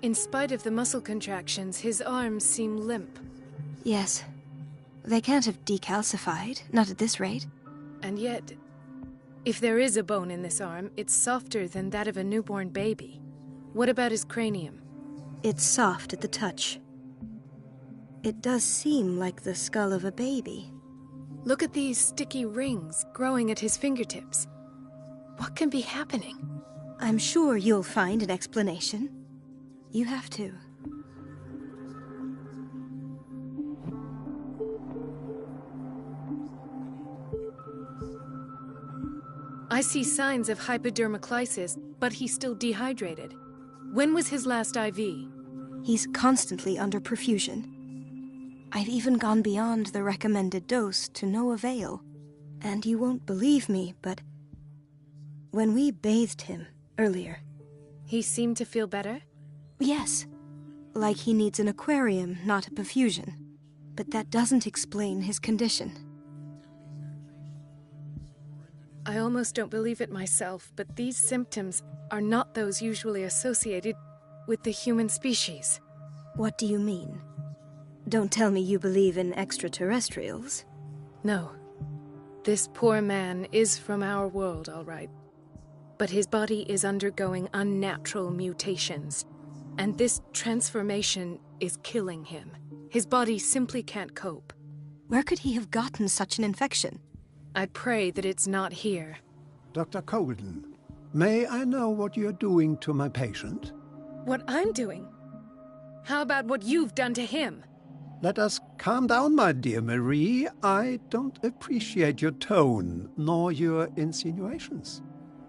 In spite of the muscle contractions, his arms seem limp. Yes. They can't have decalcified, not at this rate. And yet, if there is a bone in this arm, it's softer than that of a newborn baby. What about his cranium? It's soft at the touch. It does seem like the skull of a baby. Look at these sticky rings growing at his fingertips. What can be happening? I'm sure you'll find an explanation. You have to. I see signs of hypodermoclysis, but he's still dehydrated. When was his last IV? He's constantly under perfusion. I've even gone beyond the recommended dose to no avail. And you won't believe me, but when we bathed him earlier... He seemed to feel better? Yes. Like he needs an aquarium, not a perfusion. But that doesn't explain his condition. I almost don't believe it myself, but these symptoms are not those usually associated with the human species. What do you mean? Don't tell me you believe in extraterrestrials. No. This poor man is from our world, all right. But his body is undergoing unnatural mutations. And this transformation is killing him. His body simply can't cope. Where could he have gotten such an infection? I pray that it's not here. Dr. Colden, may I know what you're doing to my patient? What I'm doing? How about what you've done to him? Let us calm down, my dear Marie. I don't appreciate your tone, nor your insinuations.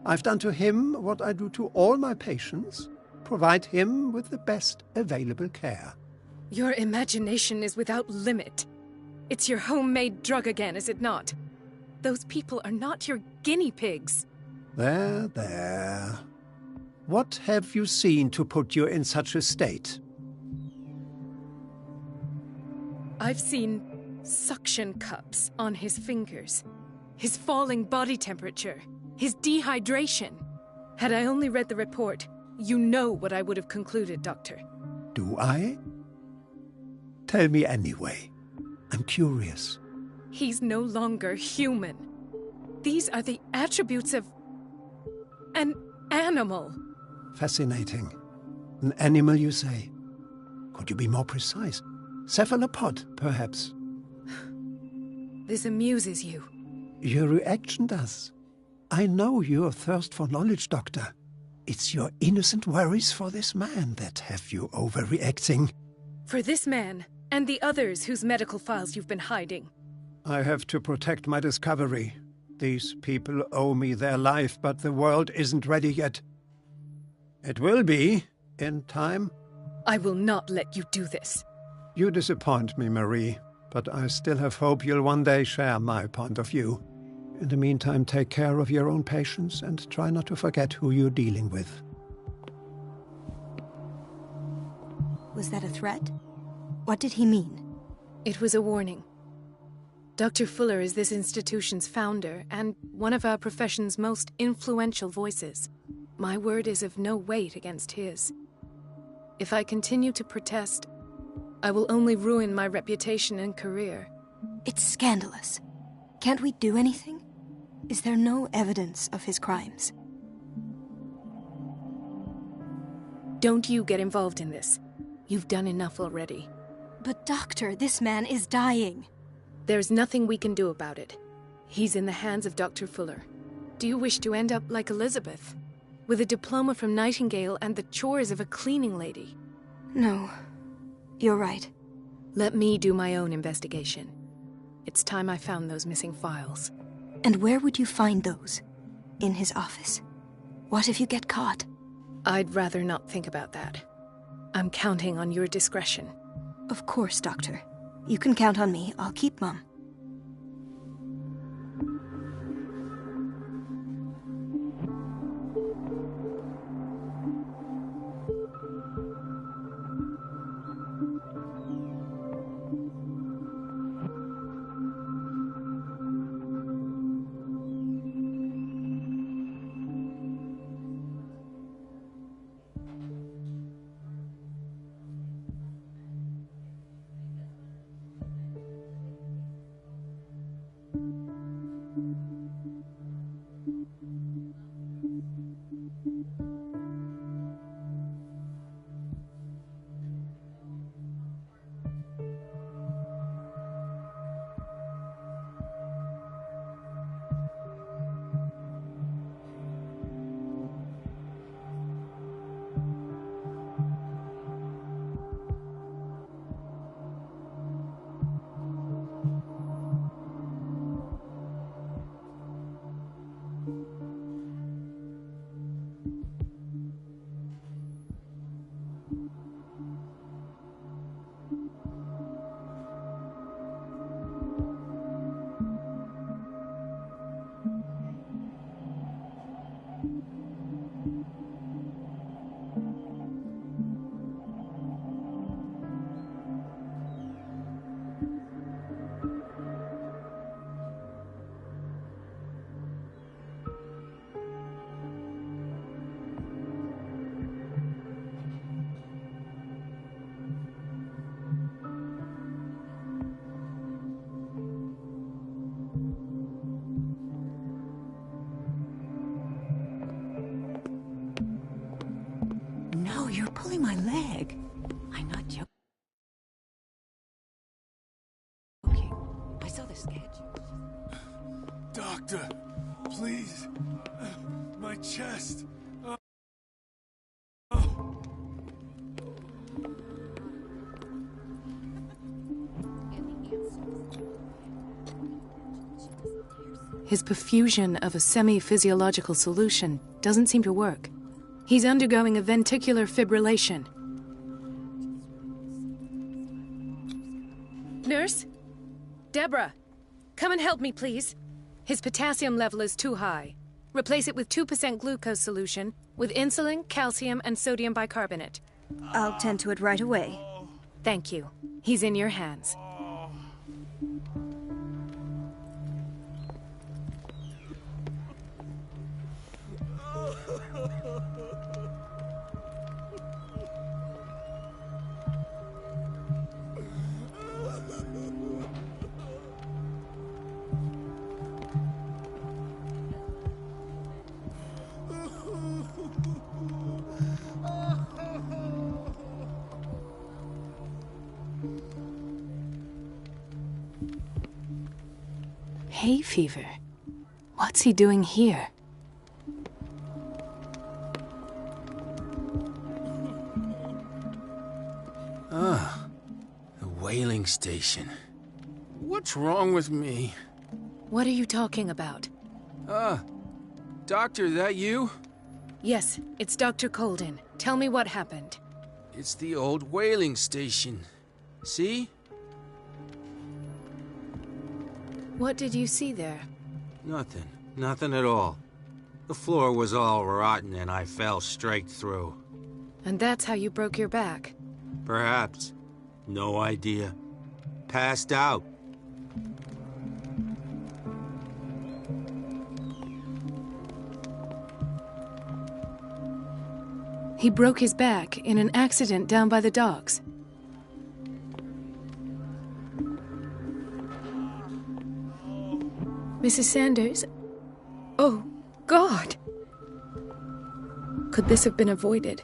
I've done to him what I do to all my patients. Provide him with the best available care. Your imagination is without limit. It's your homemade drug again, is it not? Those people are not your guinea pigs. There, there. What have you seen to put you in such a state? I've seen suction cups on his fingers, his falling body temperature, his dehydration. Had I only read the report, you know what I would have concluded, Doctor. Do I? Tell me anyway. I'm curious. He's no longer human. These are the attributes of an animal. Fascinating. An animal, you say? Could you be more precise? Cephalopod, perhaps? This amuses you. Your reaction does. I know your thirst for knowledge, Doctor. It's your innocent worries for this man that have you overreacting. For this man, and the others whose medical files you've been hiding. I have to protect my discovery. These people owe me their life, but the world isn't ready yet. It will be, in time. I will not let you do this. You disappoint me, Marie, but I still have hope you'll one day share my point of view. In the meantime, take care of your own patients and try not to forget who you're dealing with. Was that a threat? What did he mean? It was a warning. Dr. Fuller is this institution's founder and one of our profession's most influential voices. My word is of no weight against his. If I continue to protest, I will only ruin my reputation and career. It's scandalous. Can't we do anything? Is there no evidence of his crimes? Don't you get involved in this. You've done enough already. But doctor, this man is dying. There's nothing we can do about it. He's in the hands of Dr. Fuller. Do you wish to end up like Elizabeth? With a diploma from Nightingale and the chores of a cleaning lady? No. You're right. Let me do my own investigation. It's time I found those missing files. And where would you find those? In his office? What if you get caught? I'd rather not think about that. I'm counting on your discretion. Of course, Doctor. You can count on me. I'll keep mum. No, you're pulling my leg. I'm not joking. I saw the sketch. Doctor, please. My chest. His perfusion of a semi-physiological solution doesn't seem to work. He's undergoing a ventricular fibrillation. Nurse? Deborah, come and help me, please. His potassium level is too high. Replace it with 2% glucose solution with insulin, calcium, and sodium bicarbonate. I'll tend to it right away. Thank you. He's in your hands. Hay fever? What's he doing here? Ah, the whaling station. What's wrong with me? What are you talking about? Doctor, that you? Yes, it's Dr. Colden. Tell me what happened. It's the old whaling station. See? What did you see there? Nothing. Nothing at all. The floor was all rotten and I fell straight through. And that's how you broke your back? Perhaps. No idea. Passed out. He broke his back in an accident down by the docks. Mrs. Sanders? Oh, God! Could this have been avoided?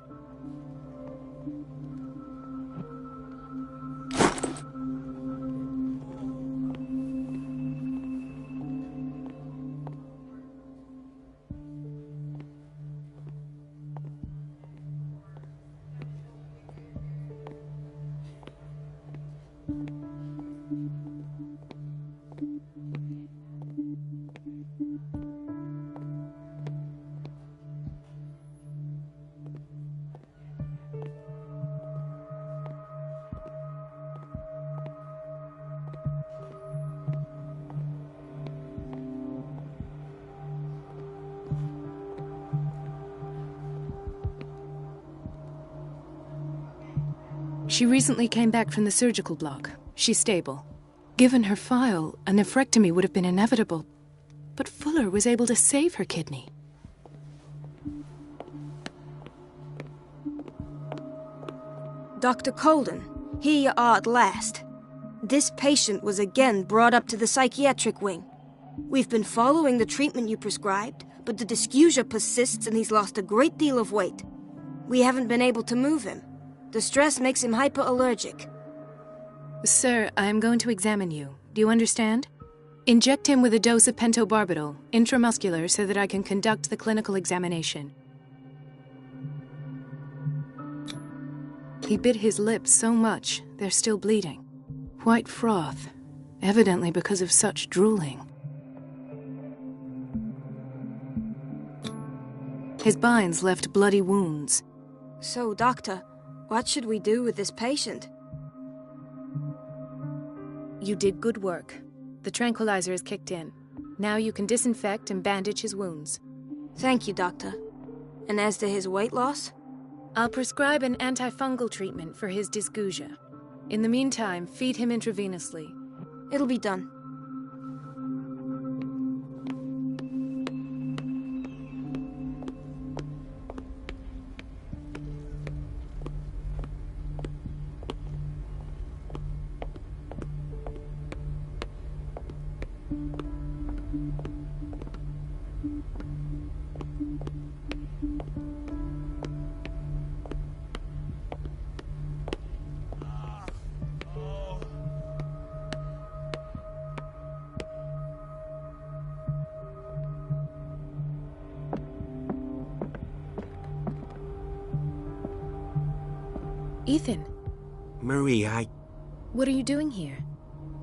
She recently came back from the surgical block. She's stable. Given her file, a nephrectomy would have been inevitable. But Fuller was able to save her kidney. Dr. Colden, here you are at last. This patient was again brought up to the psychiatric wing. We've been following the treatment you prescribed, but the dysgeusia persists and he's lost a great deal of weight. We haven't been able to move him. The stress makes him hyperallergic. Sir, I am going to examine you. Do you understand? Inject him with a dose of pentobarbital, intramuscular, so that I can conduct the clinical examination. He bit his lips so much, they're still bleeding. White froth, evidently because of such drooling. His binds left bloody wounds. So, Doctor, what should we do with this patient? You did good work. The tranquilizer is kicked in. Now you can disinfect and bandage his wounds. Thank you, Doctor. And as to his weight loss? I'll prescribe an antifungal treatment for his dysgeusia. In the meantime, feed him intravenously. It'll be done. Ethan. Marie, What are you doing here?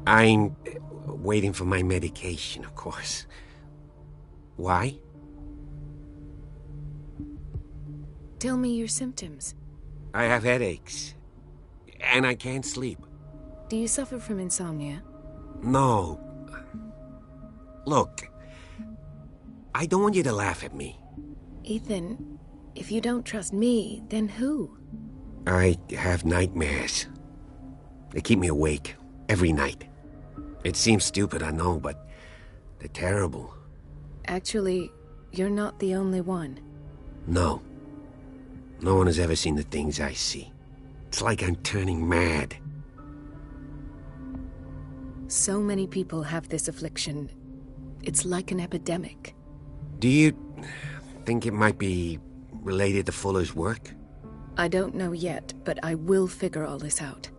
I'm... waiting for my medication, of course. Why? Tell me your symptoms. I have headaches. And I can't sleep. Do you suffer from insomnia? No. Look, I don't want you to laugh at me. Ethan, if you don't trust me, then who? I have nightmares. They keep me awake every night. It seems stupid, I know, but they're terrible. Actually, you're not the only one. No. No one has ever seen the things I see. It's like I'm turning mad. So many people have this affliction. It's like an epidemic. Do you think it might be related to Fuller's work? I don't know yet, but I will figure all this out.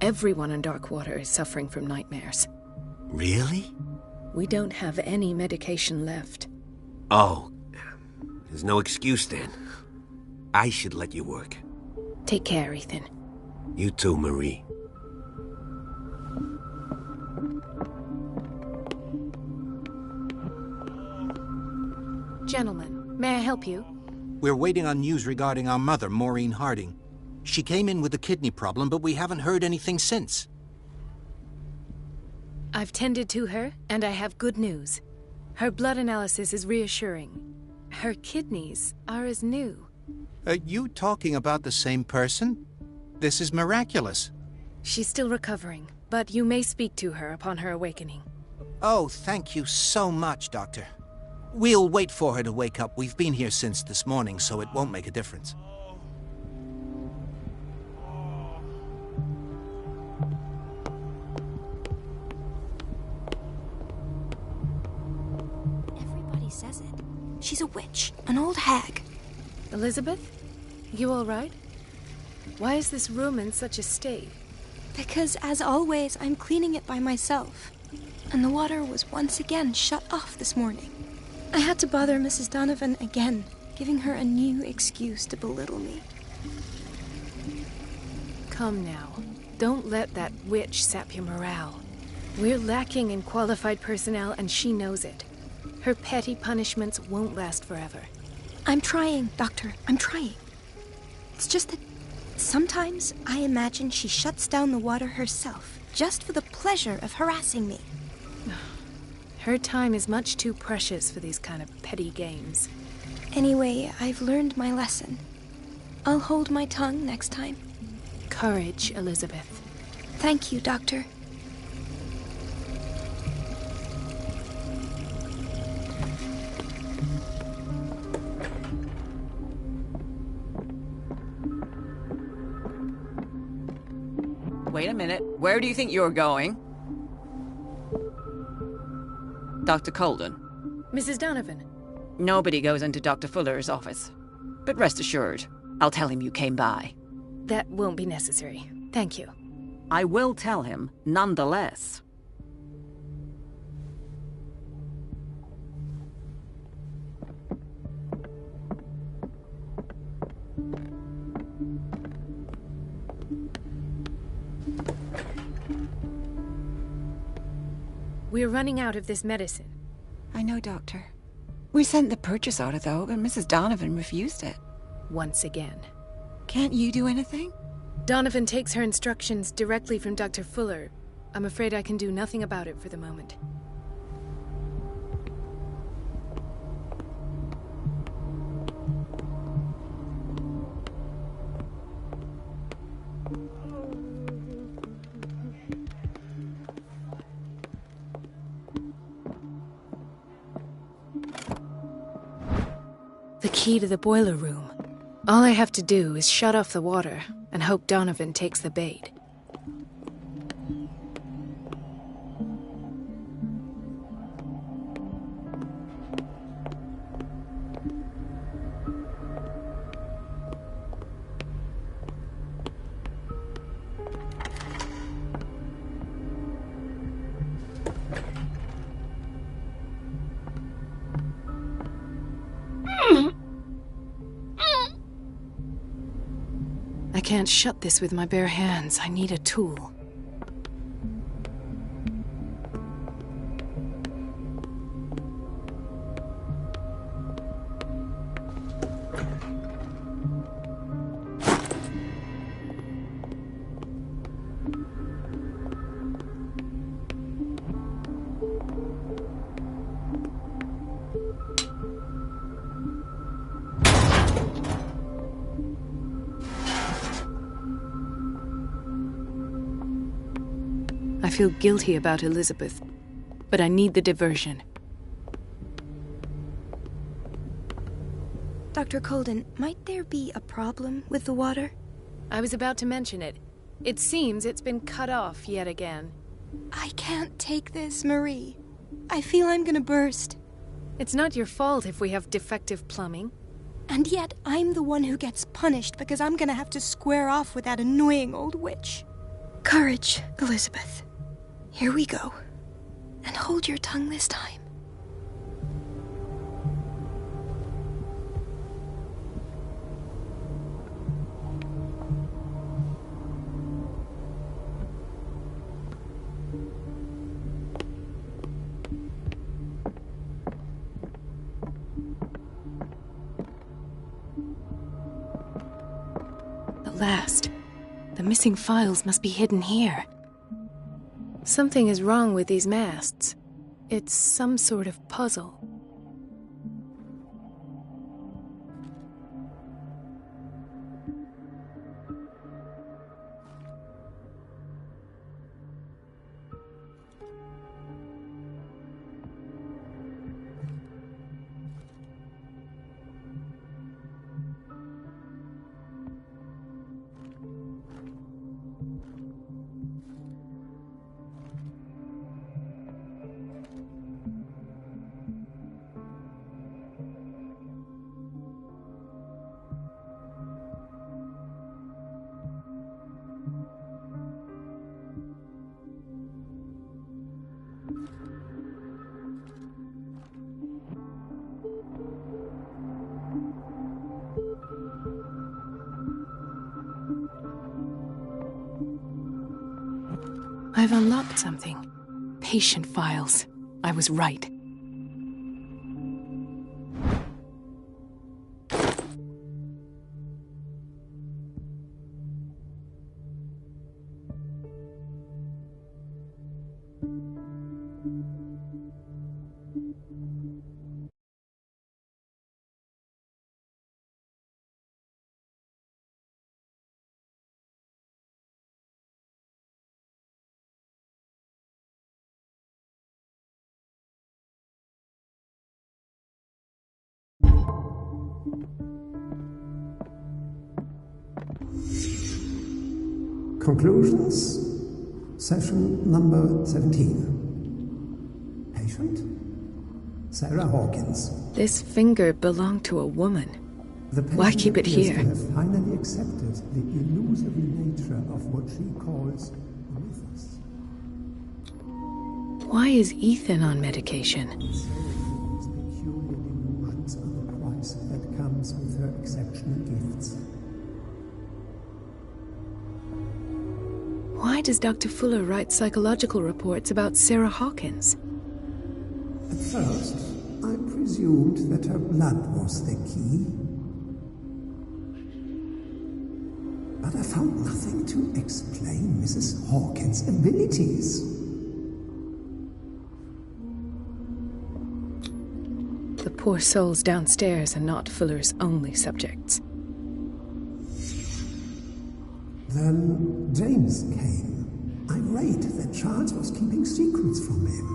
Everyone in Darkwater is suffering from nightmares. Really? We don't have any medication left. Oh, there's no excuse then. I should let you work. Take care, Ethan. You too, Marie. Gentlemen, may I help you? We're waiting on news regarding our mother, Maureen Harding. She came in with a kidney problem, but we haven't heard anything since. I've tended to her, and I have good news. Her blood analysis is reassuring. Her kidneys are as new. Are you talking about the same person? This is miraculous. She's still recovering, but you may speak to her upon her awakening. Oh, thank you so much, Doctor. We'll wait for her to wake up. We've been here since this morning, so it won't make a difference. Everybody says it. She's a witch, an old hag. Elizabeth? You all right? Why is this room in such a state? Because, as always, I'm cleaning it by myself. And the water was once again shut off this morning. I had to bother Mrs. Donovan again, giving her a new excuse to belittle me. Come now. Don't let that witch sap your morale. We're lacking in qualified personnel, and she knows it. Her petty punishments won't last forever. I'm trying, Doctor. I'm trying. It's just that sometimes I imagine she shuts down the water herself, just for the pleasure of harassing me. Her time is much too precious for these kind of petty games. Anyway, I've learned my lesson. I'll hold my tongue next time. Courage, Elizabeth. Thank you, Doctor. Wait a minute. Where do you think you're going? Dr. Colden. Mrs. Donovan. Nobody goes into Dr. Fuller's office. But rest assured, I'll tell him you came by. That won't be necessary. Thank you. I will tell him, nonetheless. We're running out of this medicine. I know, Doctor. We sent the purchase order, though, but Mrs. Donovan refused it. Once again. Can't you do anything? Donovan takes her instructions directly from Dr. Fuller. I'm afraid I can do nothing about it for the moment. The key to the boiler room. All I have to do is shut off the water and hope Donovan takes the bait. I can't shut this with my bare hands. I need a tool. feel guilty about Elizabeth, but I need the diversion. Dr. Colden, might there be a problem with the water? I was about to mention it. It seems it's been cut off yet again. I can't take this, Marie. I feel I'm gonna burst. It's not your fault if we have defective plumbing. And yet, I'm the one who gets punished because I'm gonna have to square off with that annoying old witch. Courage, Elizabeth. Here we go. And hold your tongue this time. Last. The missing files must be hidden here. Something is wrong with these masts. It's some sort of puzzle. I've unlocked something. Patient files. I was right. Conclusions, session number 17. Patient, Sarah Hawkins. This finger belonged to a woman. The Why keep it patient here? appears to have finally accepted the illusory nature of what she calls the mythos. Why is Ethan on medication? These peculiar delusions are the price that comes with her exceptional gifts. Why does Dr. Fuller write psychological reports about Sarah Hawkins? At first, I presumed that her blood was the key. But I found nothing to explain Mrs. Hawkins' abilities. The poor souls downstairs are not Fuller's only subjects. Then James came, irate that Charles was keeping secrets from him.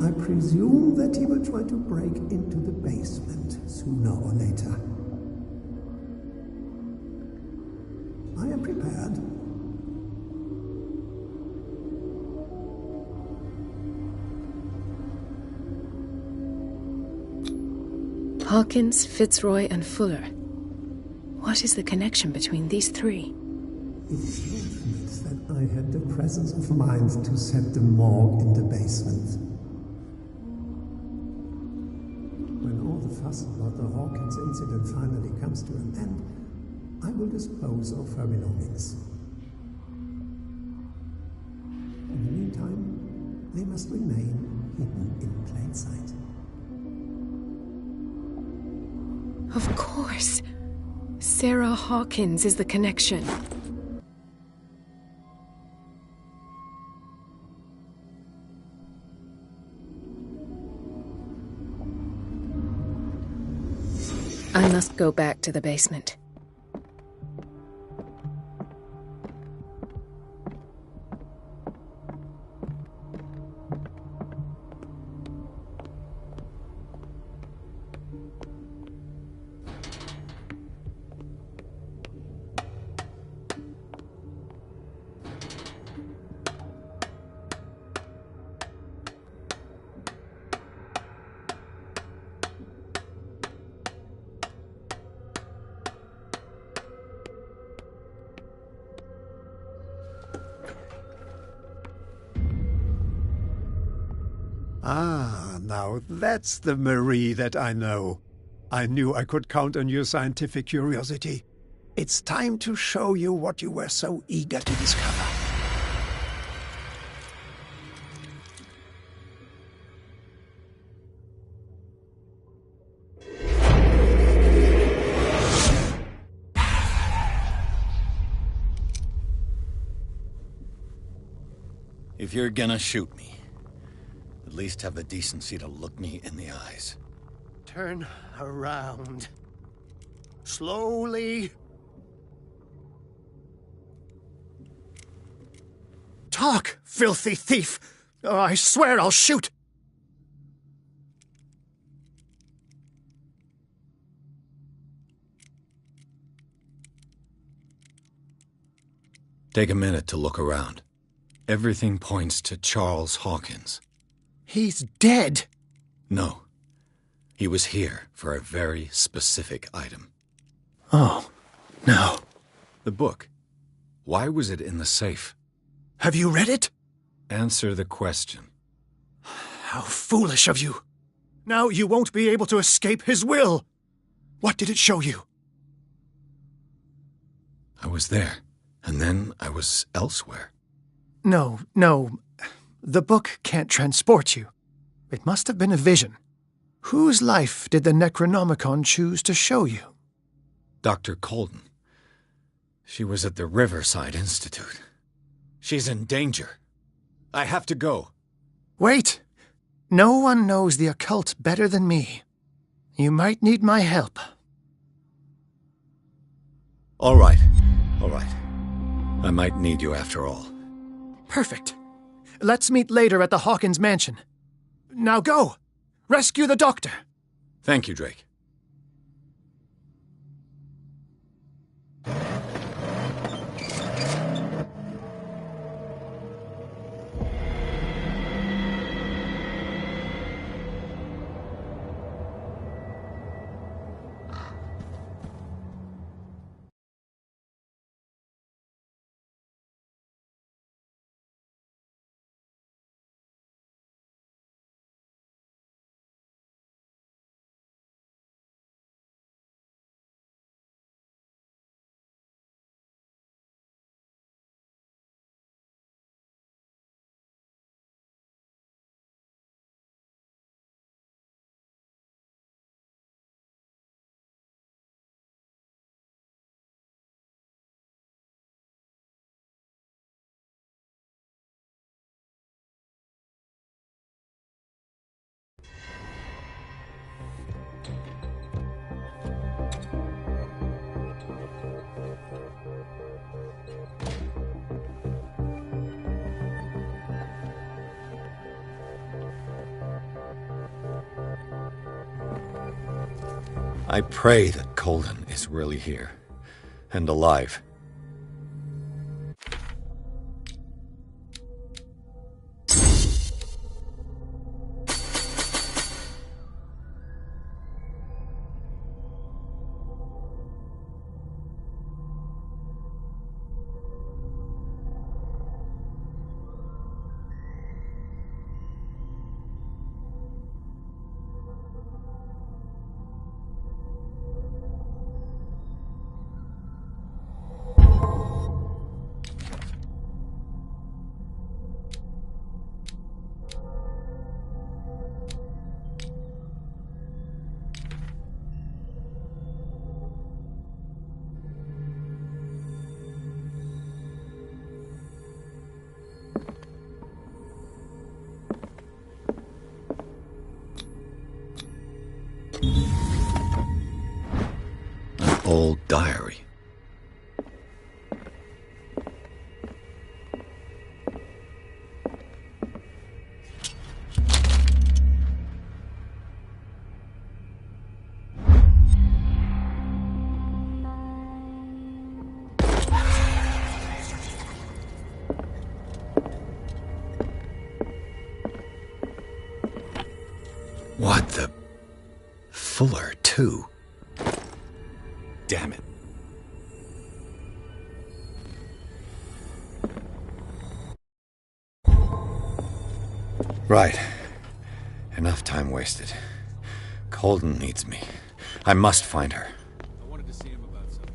I presume that he will try to break into the basement sooner or later. I am prepared. Hawkins, Fitzroy, and Fuller. What is the connection between these three? It's fortunate that I had the presence of mind to set the morgue in the basement. When all the fuss about the Hawkins incident finally comes to an end, I will dispose of her belongings. In the meantime, they must remain hidden in plain sight. Of course! Sarah Hawkins is the connection. I must go back to the basement. Ah, now that's the Marie that I know. I knew I could count on your scientific curiosity. It's time to show you what you were so eager to discover. If you're gonna shoot me, at least have the decency to look me in the eyes. Turn around. Slowly. Talk, filthy thief! Or I swear I'll shoot! Take a minute to look around. Everything points to Charles Hawkins. He's dead! No. He was here for a very specific item. Oh, no. The book. Why was it in the safe? Have you read it? Answer the question. How foolish of you. Now you won't be able to escape his will. What did it show you? I was there, and then I was elsewhere. No. The book can't transport you. It must have been a vision. Whose life did the Necronomicon choose to show you? Dr. Colden. She was at the Riverside Institute. She's in danger. I have to go. Wait. No one knows the occult better than me. You might need my help. All right. I might need you after all. Perfect. Let's meet later at the Hawkins mansion. Now go! Rescue the doctor! Thank you, Drake. I pray that Colden is really here, and alive. Old diary. What the... Fuller, too. Damn it. Right. Enough time wasted. Colden needs me. I must find her. I wanted to see him about something.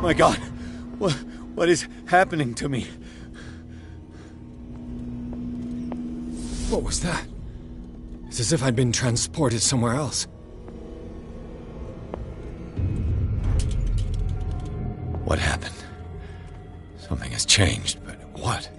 My God, what is happening to me? What was that? It's as if I'd been transported somewhere else. What happened? Something has changed, but what?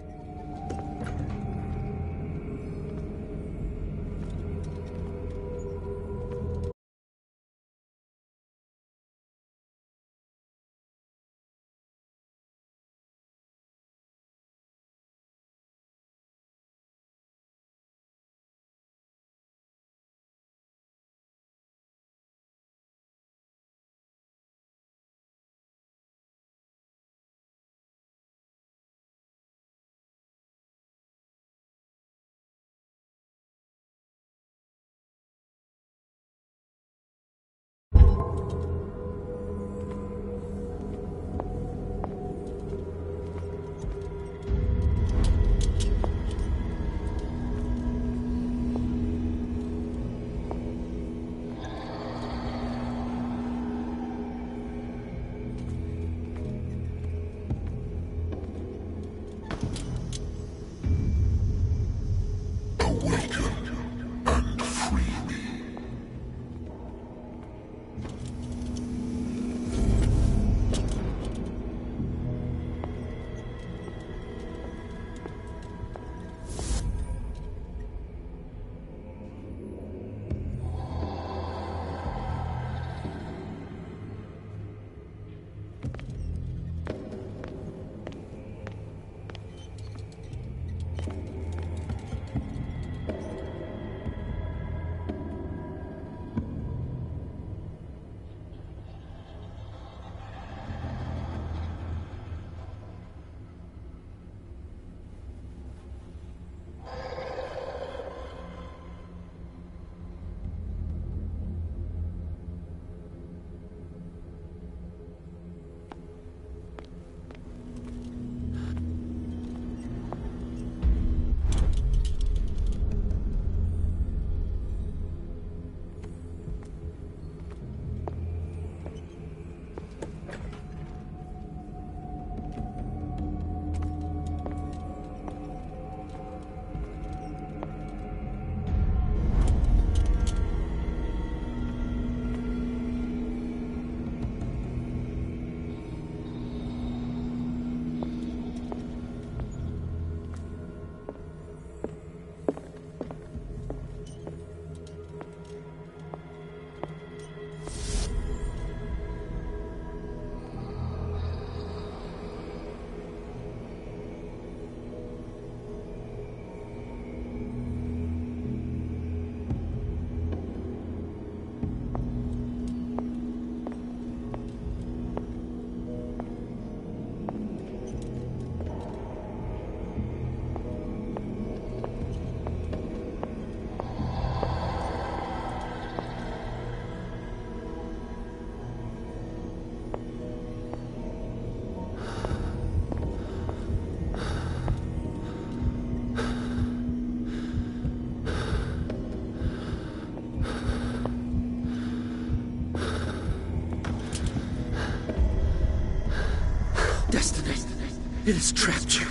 Destiny. It has trapped you.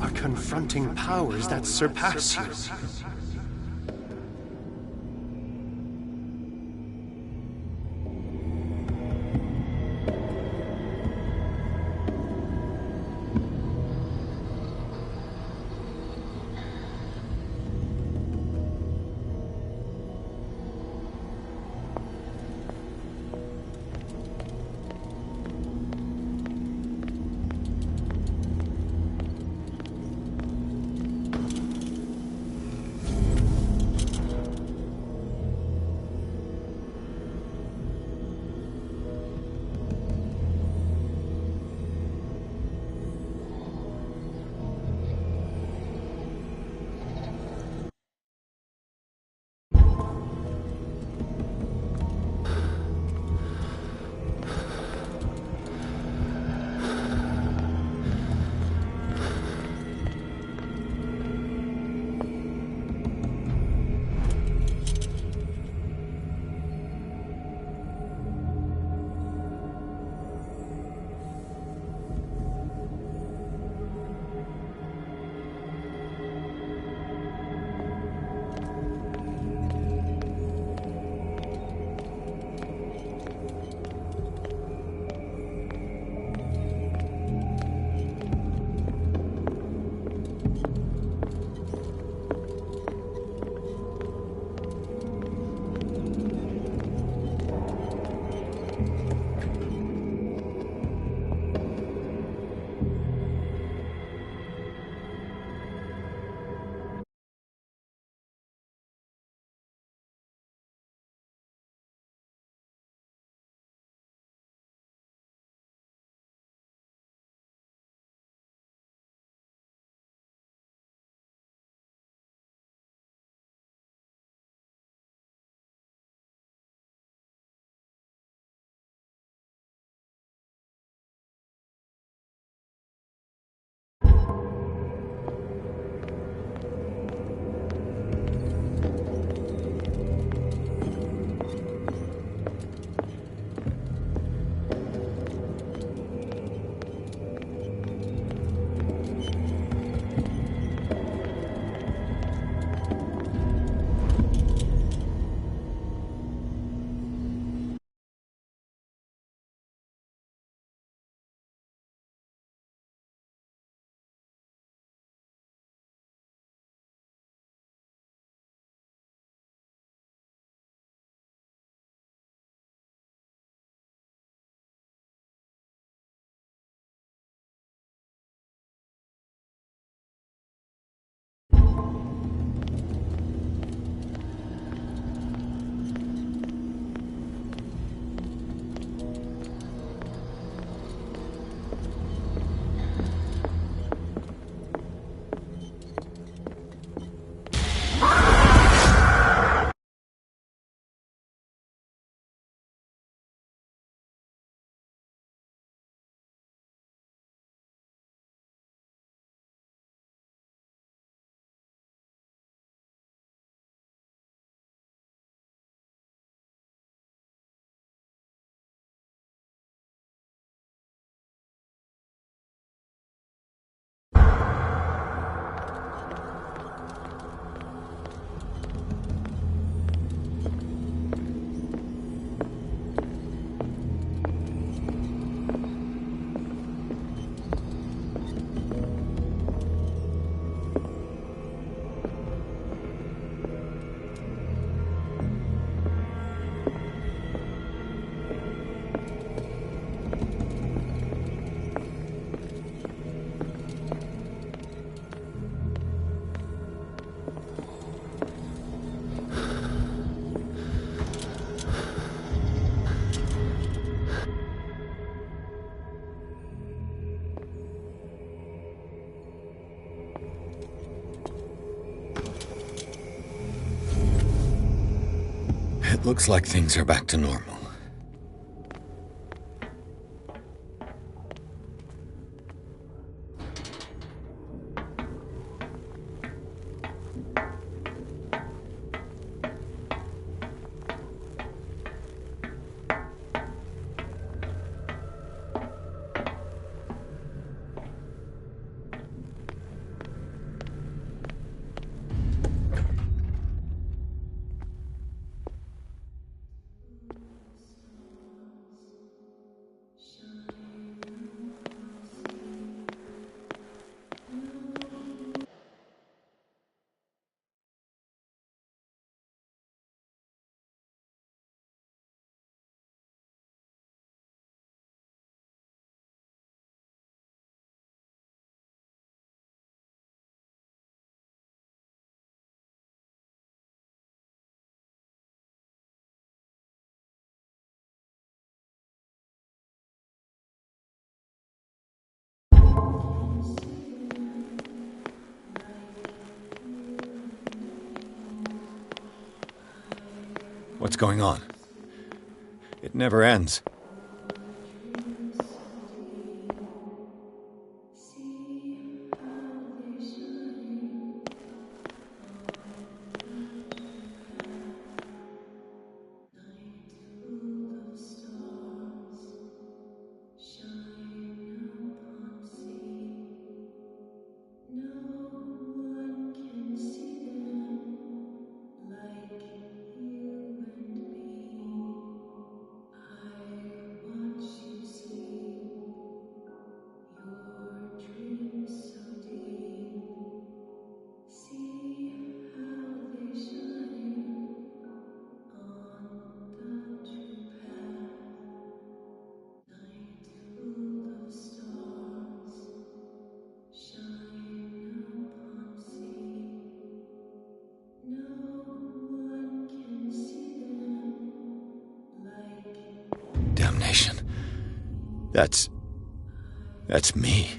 are confronting powers that surpass you. It looks like things are back to normal. What's going on? It never ends. Damnation. That's me.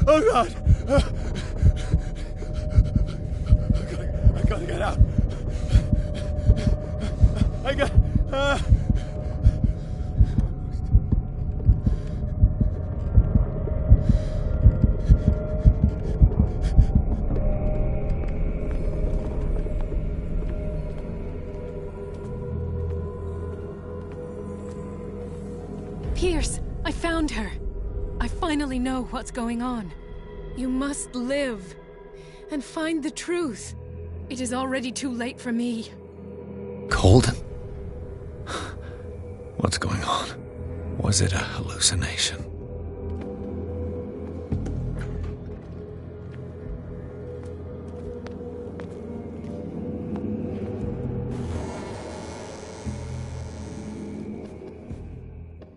Oh, God! I gotta get out. I got... Pierce, I found her. I finally know what's going on. You must live and find the truth. It is already too late for me. Colden? What's going on? Was it a hallucination?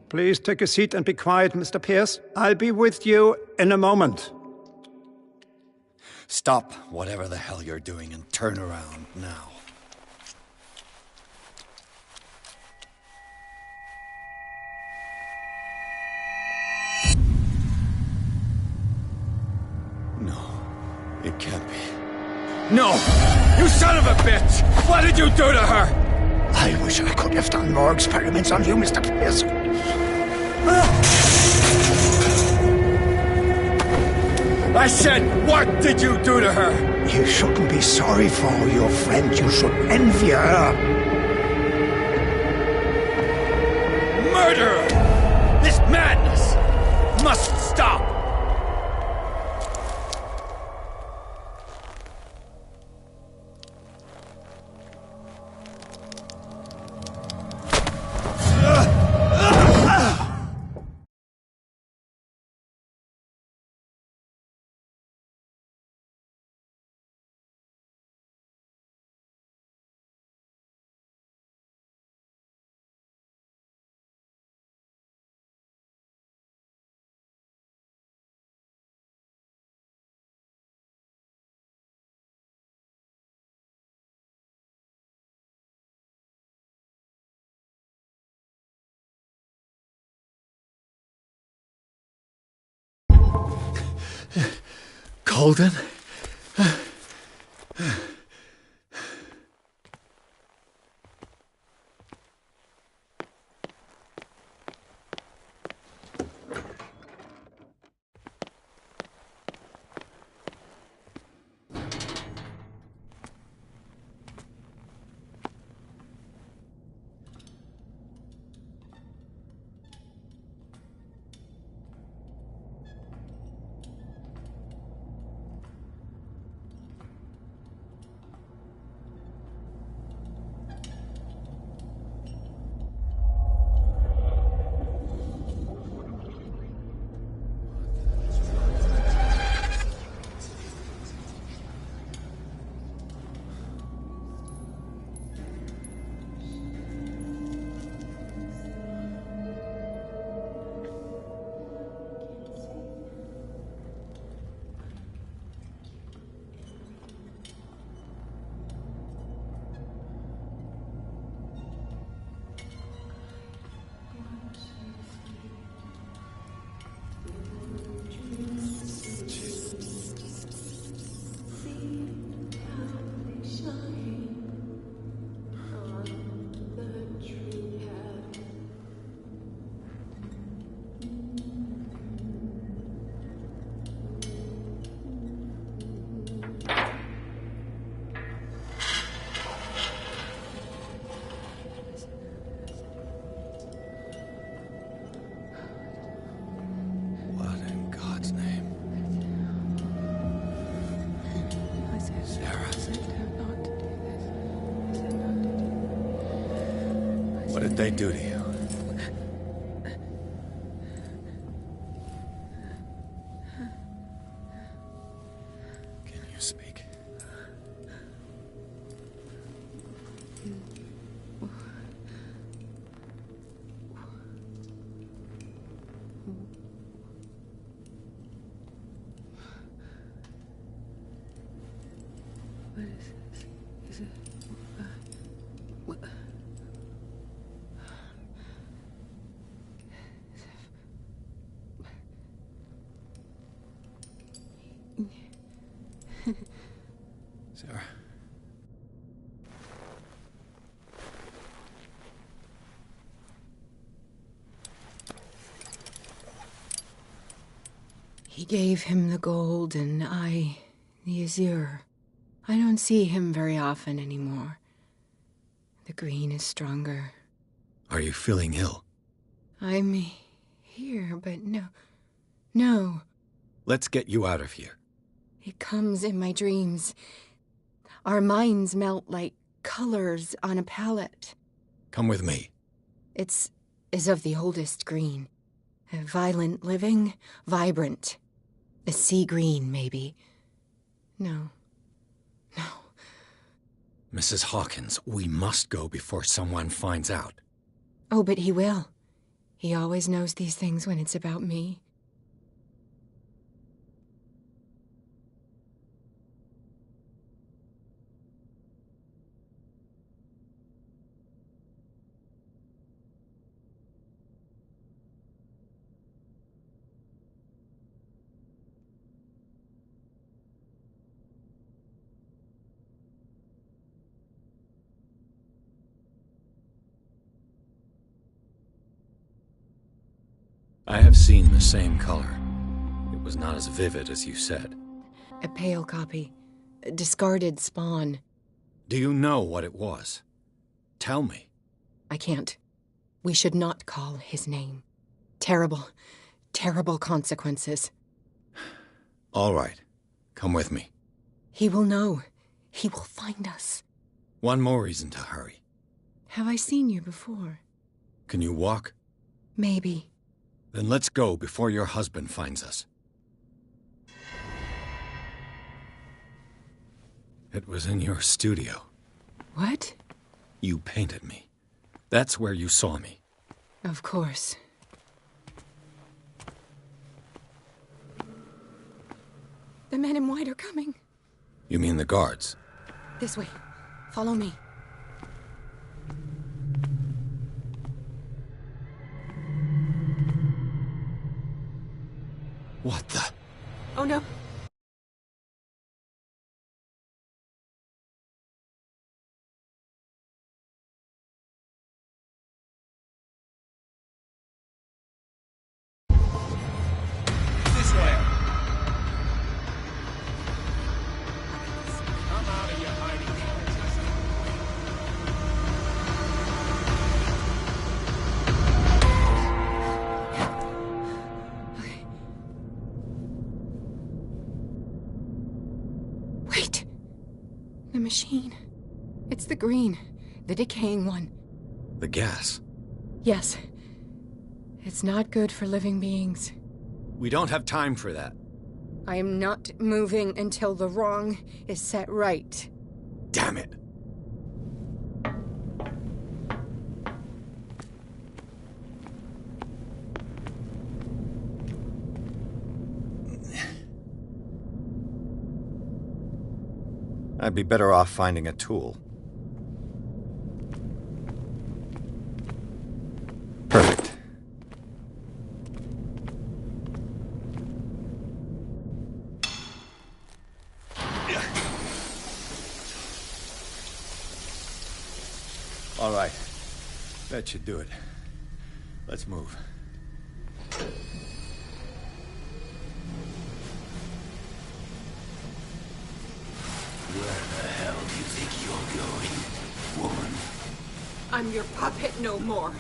Please take a seat and be quiet, Mr. Pierce. I'll be with you in a moment. Stop whatever the hell you're doing and turn around now. No, it can't be. No! You son of a bitch! What did you do to her? I wish I could have done more experiments on you, Mr. Pierce. I said, what did you do to her? You shouldn't be sorry for your friend. You should envy her. Murderer! This madness must stop! Colden? What did they do to you? Can you speak? What is this? Is it... what? Sarah. He gave him the gold and I the azure. I don't see him very often anymore. The green is stronger. Are you feeling ill? I'm here, but no. Let's get you out of here. It comes in my dreams. Our minds melt like colors on a palette. Come with me. It's of the oldest green. A violent living, vibrant. A sea green, maybe. No. Mrs. Hawkins, we must go before someone finds out. Oh, but he will. He always knows these things when it's about me. I have seen the same color. It was not as vivid as you said. A pale copy. A discarded spawn. Do you know what it was? Tell me. I can't. We should not call his name. Terrible, terrible consequences. All right. Come with me. He will know. He will find us. One more reason to hurry. Have I seen you before? Can you walk? Maybe. Then let's go before your husband finds us. It was in your studio. What? You painted me. That's where you saw me. Of course. The men in white are coming. You mean the guards? This way. Follow me. What the? Oh no. This way. Come out of your hiding Wait. The machine. It's the green. The decaying one. The gas. Yes. It's not good for living beings. We don't have time for that. I am not moving until the wrong is set right. Damn it. I'd be better off finding a tool. Perfect. All right. That should do it. Let's move. Where the hell do you think you're going, woman? I'm your puppet no more,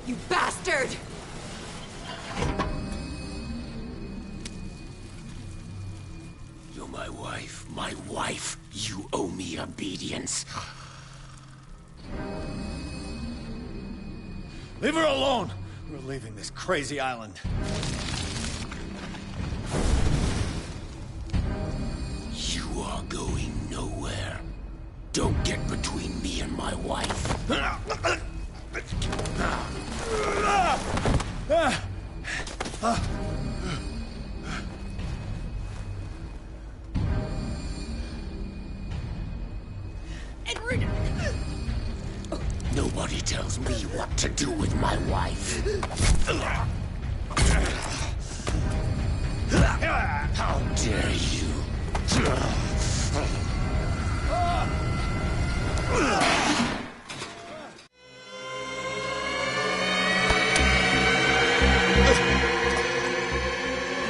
you bastard! You're my wife. My wife. You owe me obedience. Leave her alone! We're leaving this crazy island. You are going nowhere. Don't get between me and my wife. Nobody tells me what to do with my wife. How dare you?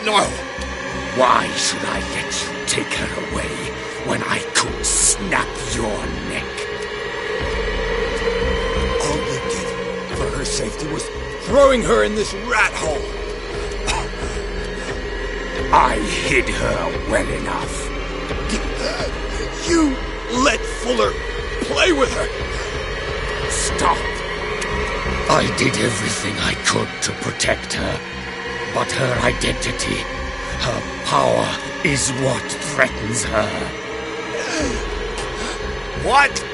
No! Why should I let you take her away when I could snap your neck? All you did for her safety was throwing her in this rat hole. I hid her well enough. You let Fuller play with her. Stop. I did everything I could to protect her. But her identity, her power, is what threatens her. What?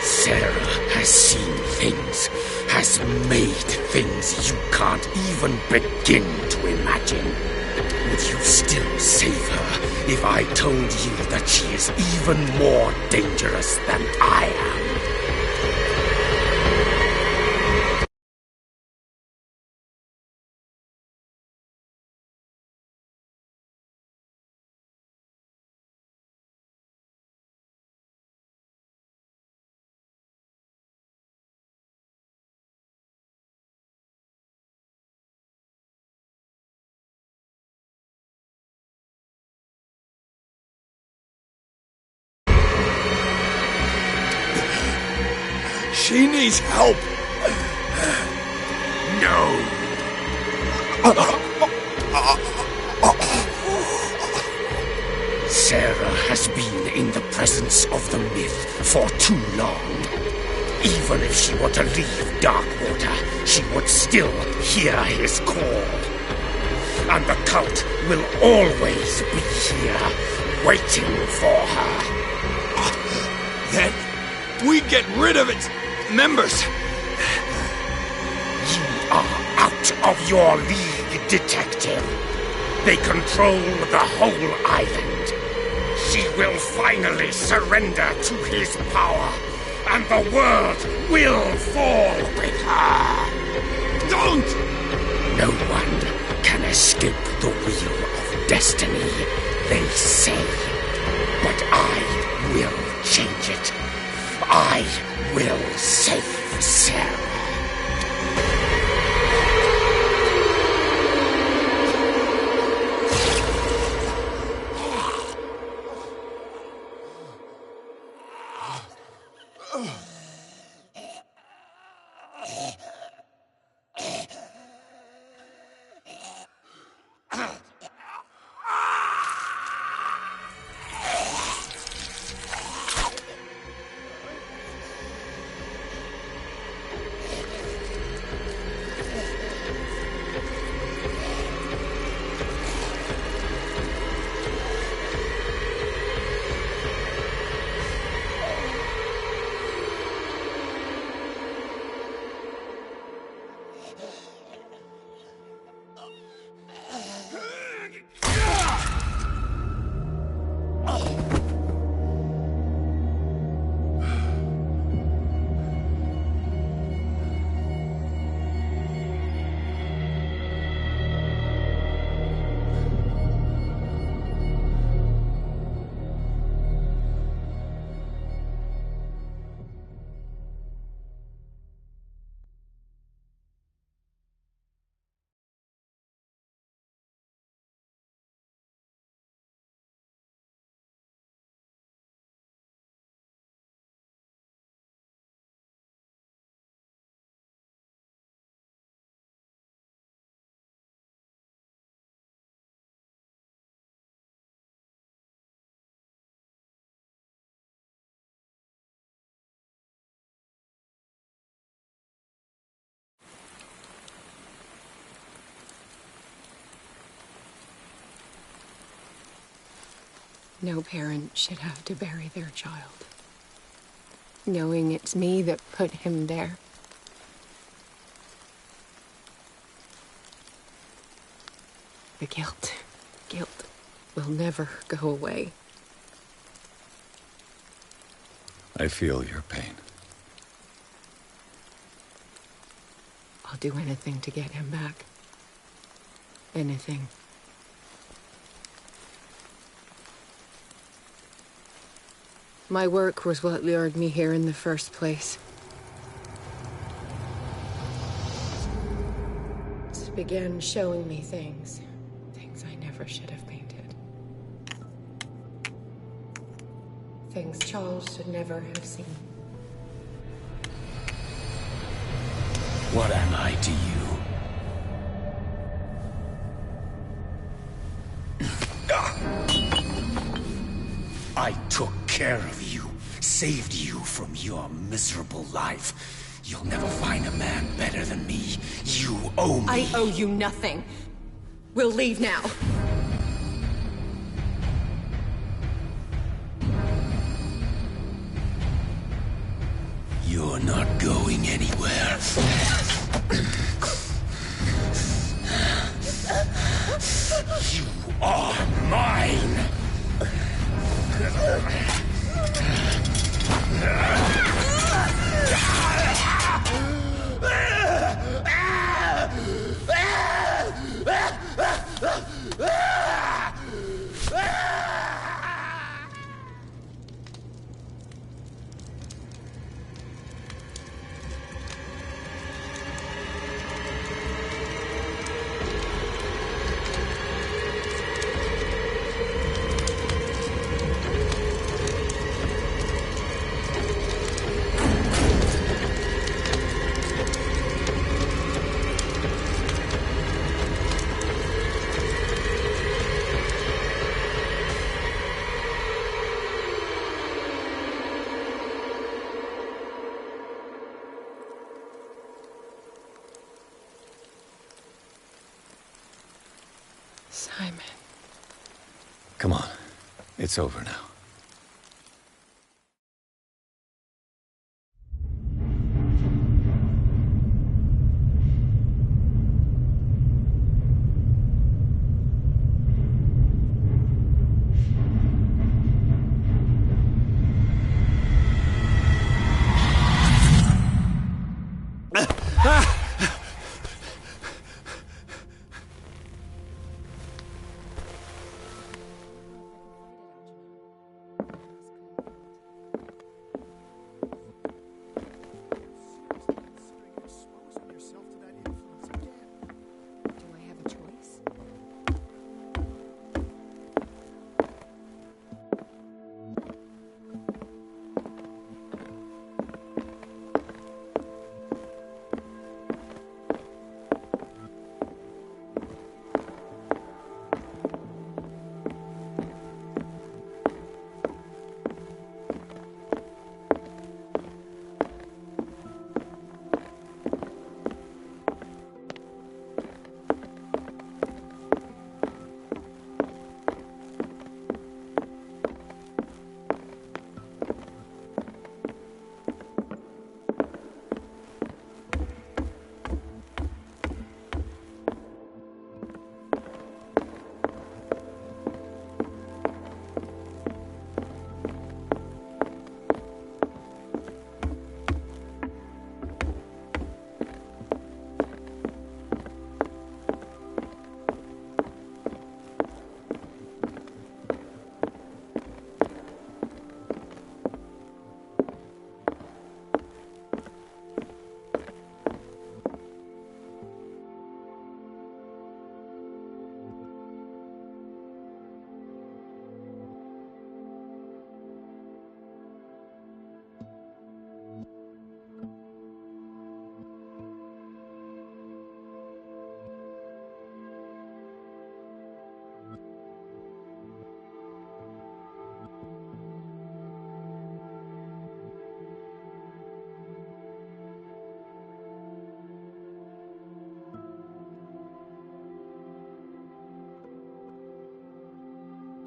Sarah has seen things, has made things you can't even begin to imagine. Would you still save her if I told you that she is even more dangerous than I am? She needs help. No. Sarah has been in the presence of the myth for too long. Even if she were to leave Darkwater, she would still hear his call. And the cult will always be here, waiting for her. Then we get rid of its members. You are out of your league, detective. They control the whole island. She will finally surrender to his power, and the world will fall with her. Don't! No one can escape the wheel of destiny, they say. But I will change it. I will save Sarah. No parent should have to bury their child, knowing it's me that put him there. The guilt will never go away. I feel your pain. I'll do anything to get him back. Anything. My work was what lured me here in the first place. It began showing me things I never should have painted. Things Charles should never have seen. What am I to you? I took care of you, saved you from your miserable life. You'll never find a man better than me. You owe me. I owe you nothing. We'll leave now. You're not going anywhere. You are mine! Simon. Come on. It's over now.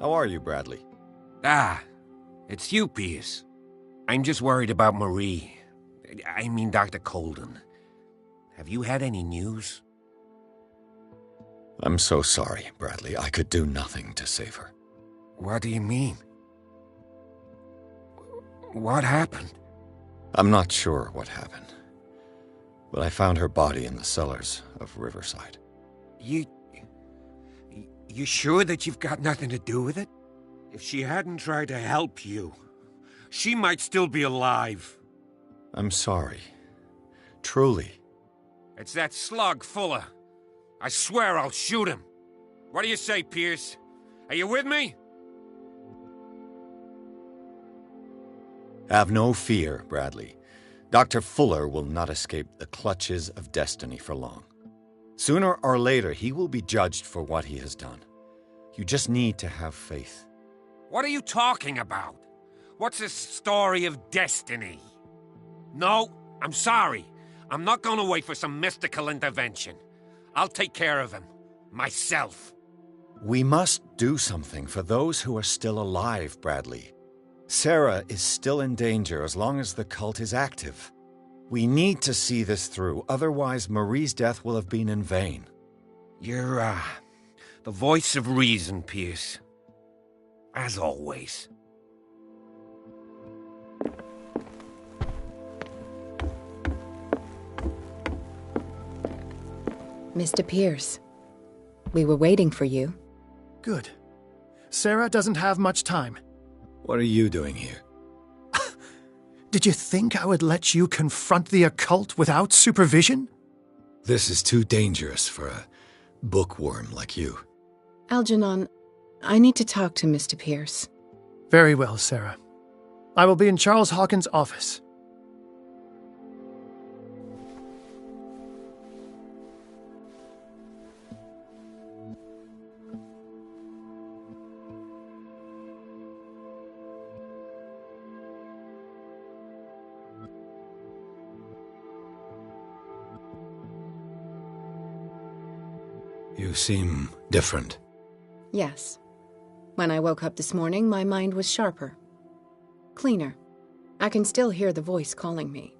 How are you, Bradley? Ah, it's you, Pierce. I'm just worried about Marie. I mean, Dr. Colden. Have you had any news? I'm so sorry, Bradley. I could do nothing to save her. What do you mean? What happened? I'm not sure what happened, but I found her body in the cellars of Riverside. You sure that you've got nothing to do with it? If she hadn't tried to help you, she might still be alive. I'm sorry. Truly. It's that slug, Fuller. I swear I'll shoot him. What do you say, Pierce? Are you with me? Have no fear, Bradley. Dr. Fuller will not escape the clutches of destiny for long. Sooner or later, he will be judged for what he has done. You just need to have faith. What are you talking about? What's this story of destiny? No, I'm sorry. I'm not going to wait for some mystical intervention. I'll take care of him. Myself. We must do something for those who are still alive, Bradley. Sarah is still in danger as long as the cult is active. We need to see this through, otherwise Marie's death will have been in vain. You're, the voice of reason, Pierce. As always. Mr. Pierce, we were waiting for you. Good. Sarah doesn't have much time. What are you doing here? Did you think I would let you confront the occult without supervision? This is too dangerous for a bookworm like you. Algernon, I need to talk to Mr. Pierce. Very well, Sarah. I will be in Charles Hawkins' office. You seem different. Yes. When I woke up this morning, my mind was sharper. Cleaner. I can still hear the voice calling me.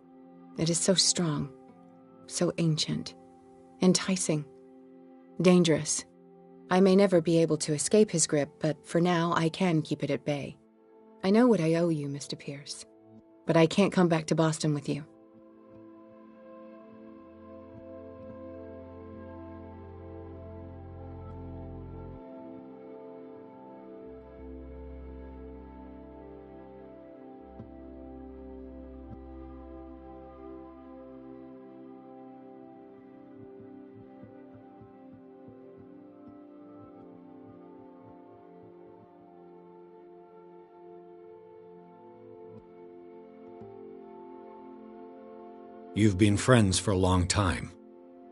It is so strong, so ancient, enticing, dangerous. I may never be able to escape his grip, but for now I can keep it at bay. I know what I owe you, Mr. Pierce, but I can't come back to Boston with you. You've been friends for a long time,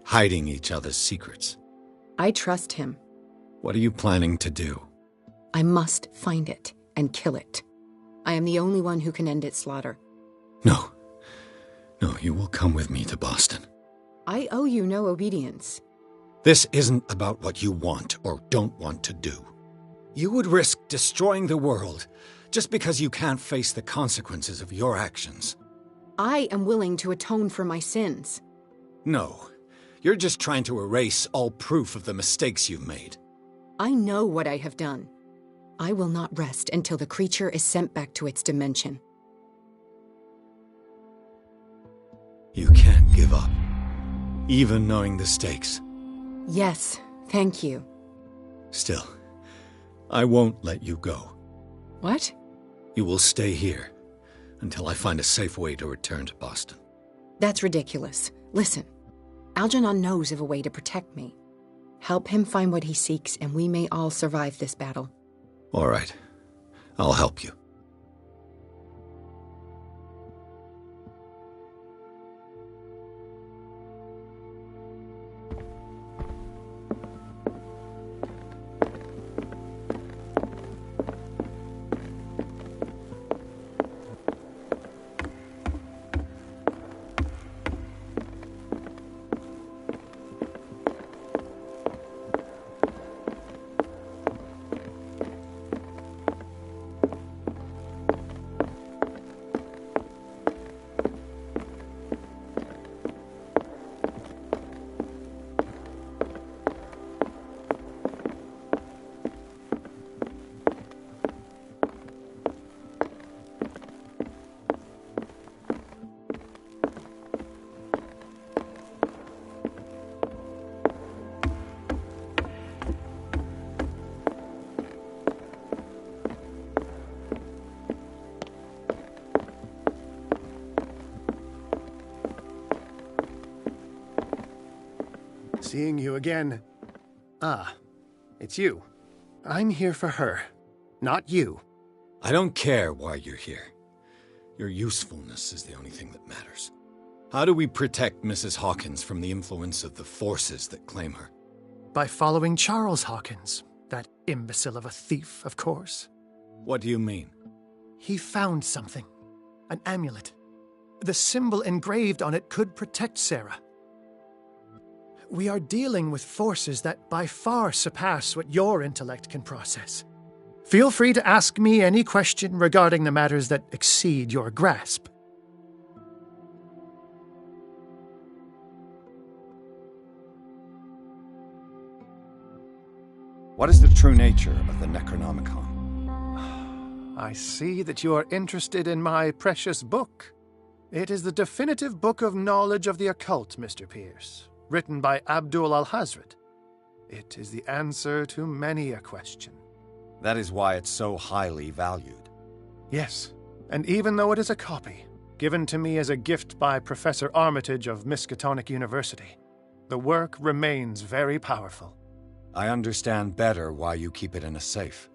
hiding each other's secrets. I trust him. What are you planning to do? I must find it and kill it. I am the only one who can end its slaughter. No, you will come with me to Boston. I owe you no obedience. This isn't about what you want or don't want to do. You would risk destroying the world just because you can't face the consequences of your actions. I am willing to atone for my sins. No, you're just trying to erase all proof of the mistakes you've made. I know what I have done. I will not rest until the creature is sent back to its dimension. You can't give up, even knowing the stakes. Yes, thank you. Still, I won't let you go. What? You will stay here until I find a safe way to return to Boston. That's ridiculous. Listen, Algernon knows of a way to protect me. Help him find what he seeks, and we may all survive this battle. All right. I'll help you. Seeing you again. Ah, it's you. I'm here for her, not you. I don't care why you're here. Your usefulness is the only thing that matters. How do we protect Mrs. Hawkins from the influence of the forces that claim her? By following Charles Hawkins, that imbecile of a thief, of course. What do you mean? He found something. An amulet. The symbol engraved on it could protect Sarah. We are dealing with forces that by far surpass what your intellect can process. Feel free to ask me any question regarding the matters that exceed your grasp. What is the true nature of the Necronomicon? I see that you are interested in my precious book. It is the definitive book of knowledge of the occult, Mr. Pierce, written by Abdul al-Hazred. It is the answer to many a question. That is why it's so highly valued. Yes, and even though it is a copy, given to me as a gift by Professor Armitage of Miskatonic University, the work remains very powerful. I understand better why you keep it in a safe.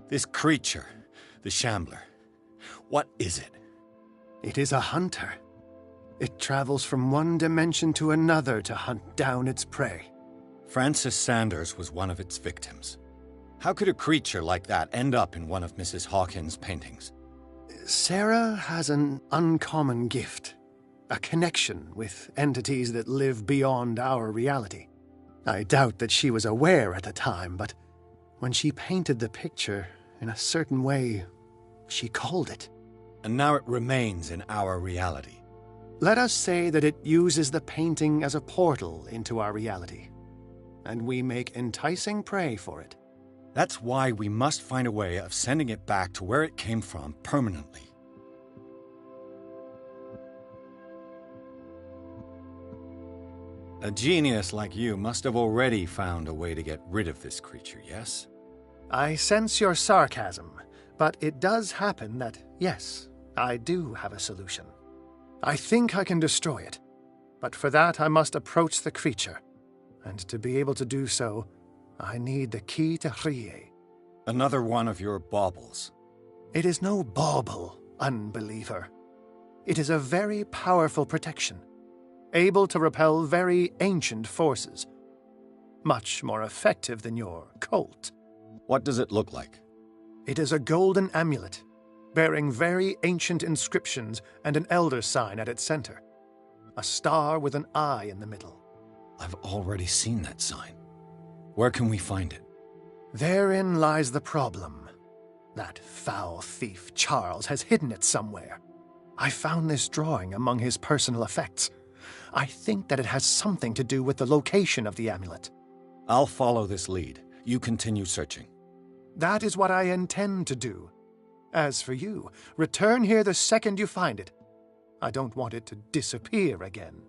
This creature, the Shambler, what is it? It is a hunter. It travels from one dimension to another to hunt down its prey. Francis Sanders was one of its victims. How could a creature like that end up in one of Mrs. Hawkins' paintings? Sarah has an uncommon gift. A connection with entities that live beyond our reality. I doubt that she was aware at the time, but when she painted the picture in a certain way, she called it. And now it remains in our reality. Let us say that it uses the painting as a portal into our reality, and we make enticing prey for it. That's why we must find a way of sending it back to where it came from permanently. A genius like you must have already found a way to get rid of this creature, yes? I sense your sarcasm, but it does happen that, yes, I do have a solution. I think I can destroy it, but for that I must approach the creature, and to be able to do so, I need the key to Rie. Another one of your baubles. It is no bauble, unbeliever. It is a very powerful protection, able to repel very ancient forces. Much more effective than your Colt. What does it look like? It is a golden amulet, bearing very ancient inscriptions and an elder sign at its center. A star with an eye in the middle. I've already seen that sign. Where can we find it? Therein lies the problem. That foul thief Charles has hidden it somewhere. I found this drawing among his personal effects. I think that it has something to do with the location of the amulet. I'll follow this lead. You continue searching. That is what I intend to do. As for you, return here the second you find it. I don't want it to disappear again.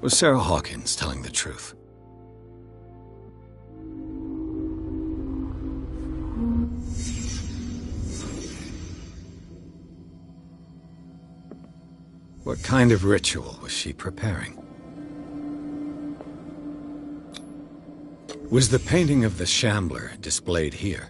Was Sarah Hawkins telling the truth? What kind of ritual was she preparing? Was the painting of the Shambler displayed here?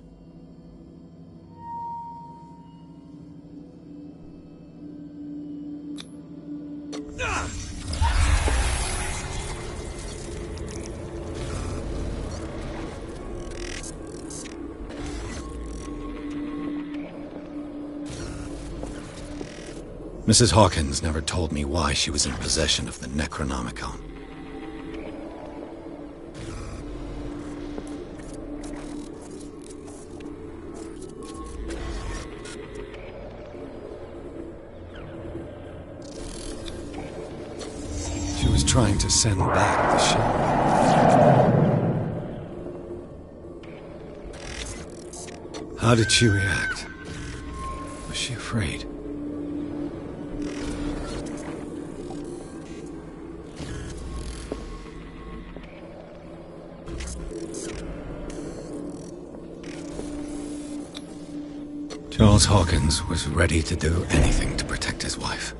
Mrs. Hawkins never told me why she was in possession of the Necronomicon. She was trying to send back the Shambler. How did she react? Was she afraid? Charles Hawkins was ready to do anything to protect his wife.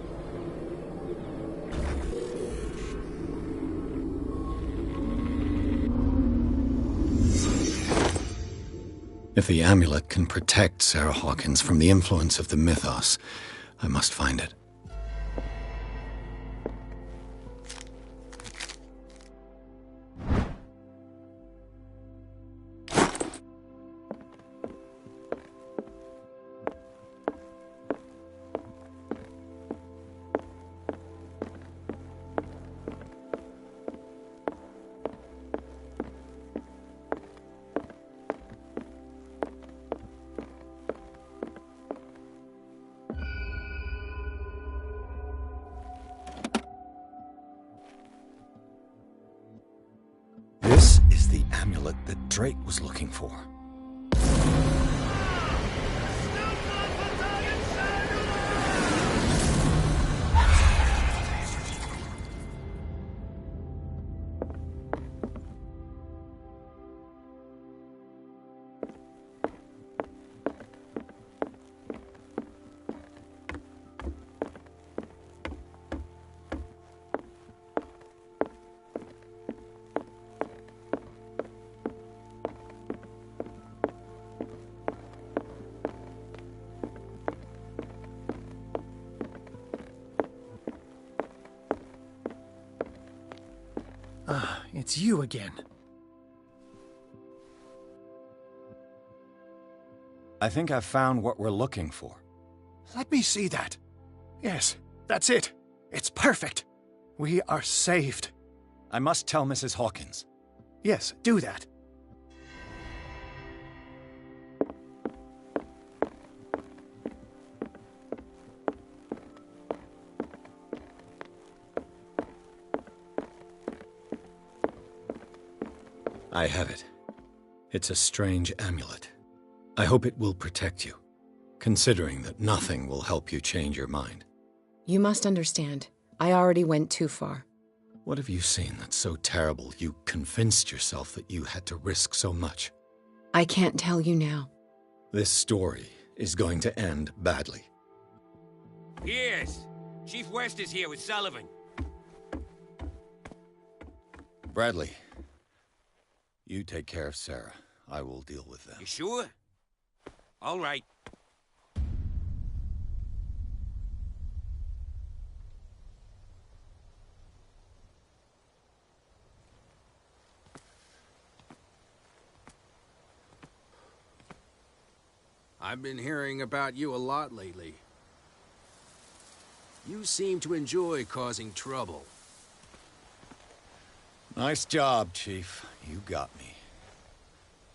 If the amulet can protect Sarah Hawkins from the influence of the mythos, I must find it. This is the amulet that Drake was looking for. It's you again. I think I've found what we're looking for. Let me see that. Yes, that's it. It's perfect. We are saved. I must tell Mrs. Hawkins. Yes, do that. I have it. It's a strange amulet. I hope it will protect you, considering that nothing will help you change your mind. You must understand. I already went too far. What have you seen that's so terrible you convinced yourself that you had to risk so much? I can't tell you now. This story is going to end badly. Yes. Chief West is here with Sullivan. Bradley, you take care of Sarah. I will deal with them. You sure? All right. I've been hearing about you a lot lately. You seem to enjoy causing trouble. Nice job, Chief. You got me.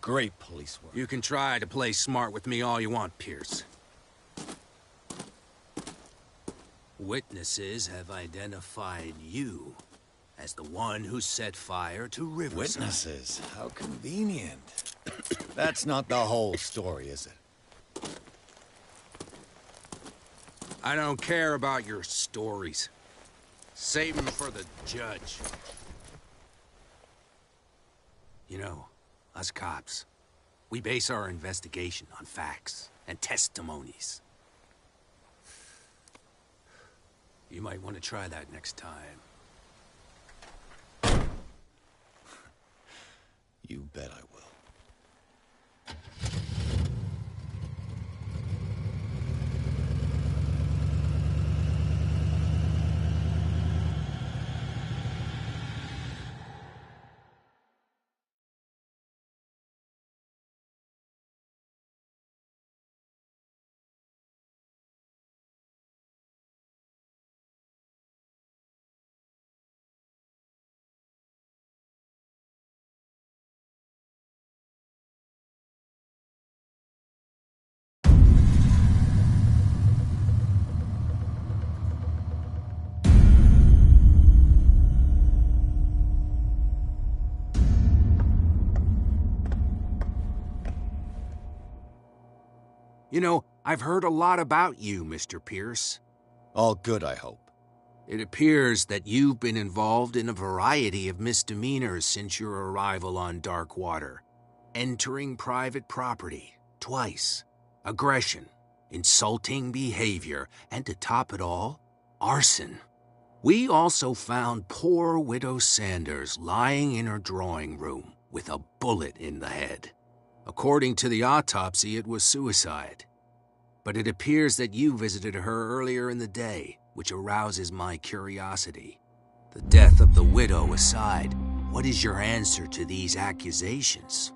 Great police work. You can try to play smart with me all you want, Pierce. Witnesses have identified you as the one who set fire to Riverside. Witnesses? How convenient. That's not the whole story, is it? I don't care about your stories. Save him for the judge. You know, us cops, we base our investigation on facts and testimonies. You might want to try that next time. You bet I will. You know, I've heard a lot about you, Mr. Pierce. All good, I hope. It appears that you've been involved in a variety of misdemeanors since your arrival on Darkwater. Entering private property, twice. Aggression, insulting behavior, and to top it all, arson. We also found poor Widow Sanders lying in her drawing room with a bullet in the head. According to the autopsy, it was suicide. But it appears that you visited her earlier in the day, which arouses my curiosity. The death of the widow aside, what is your answer to these accusations?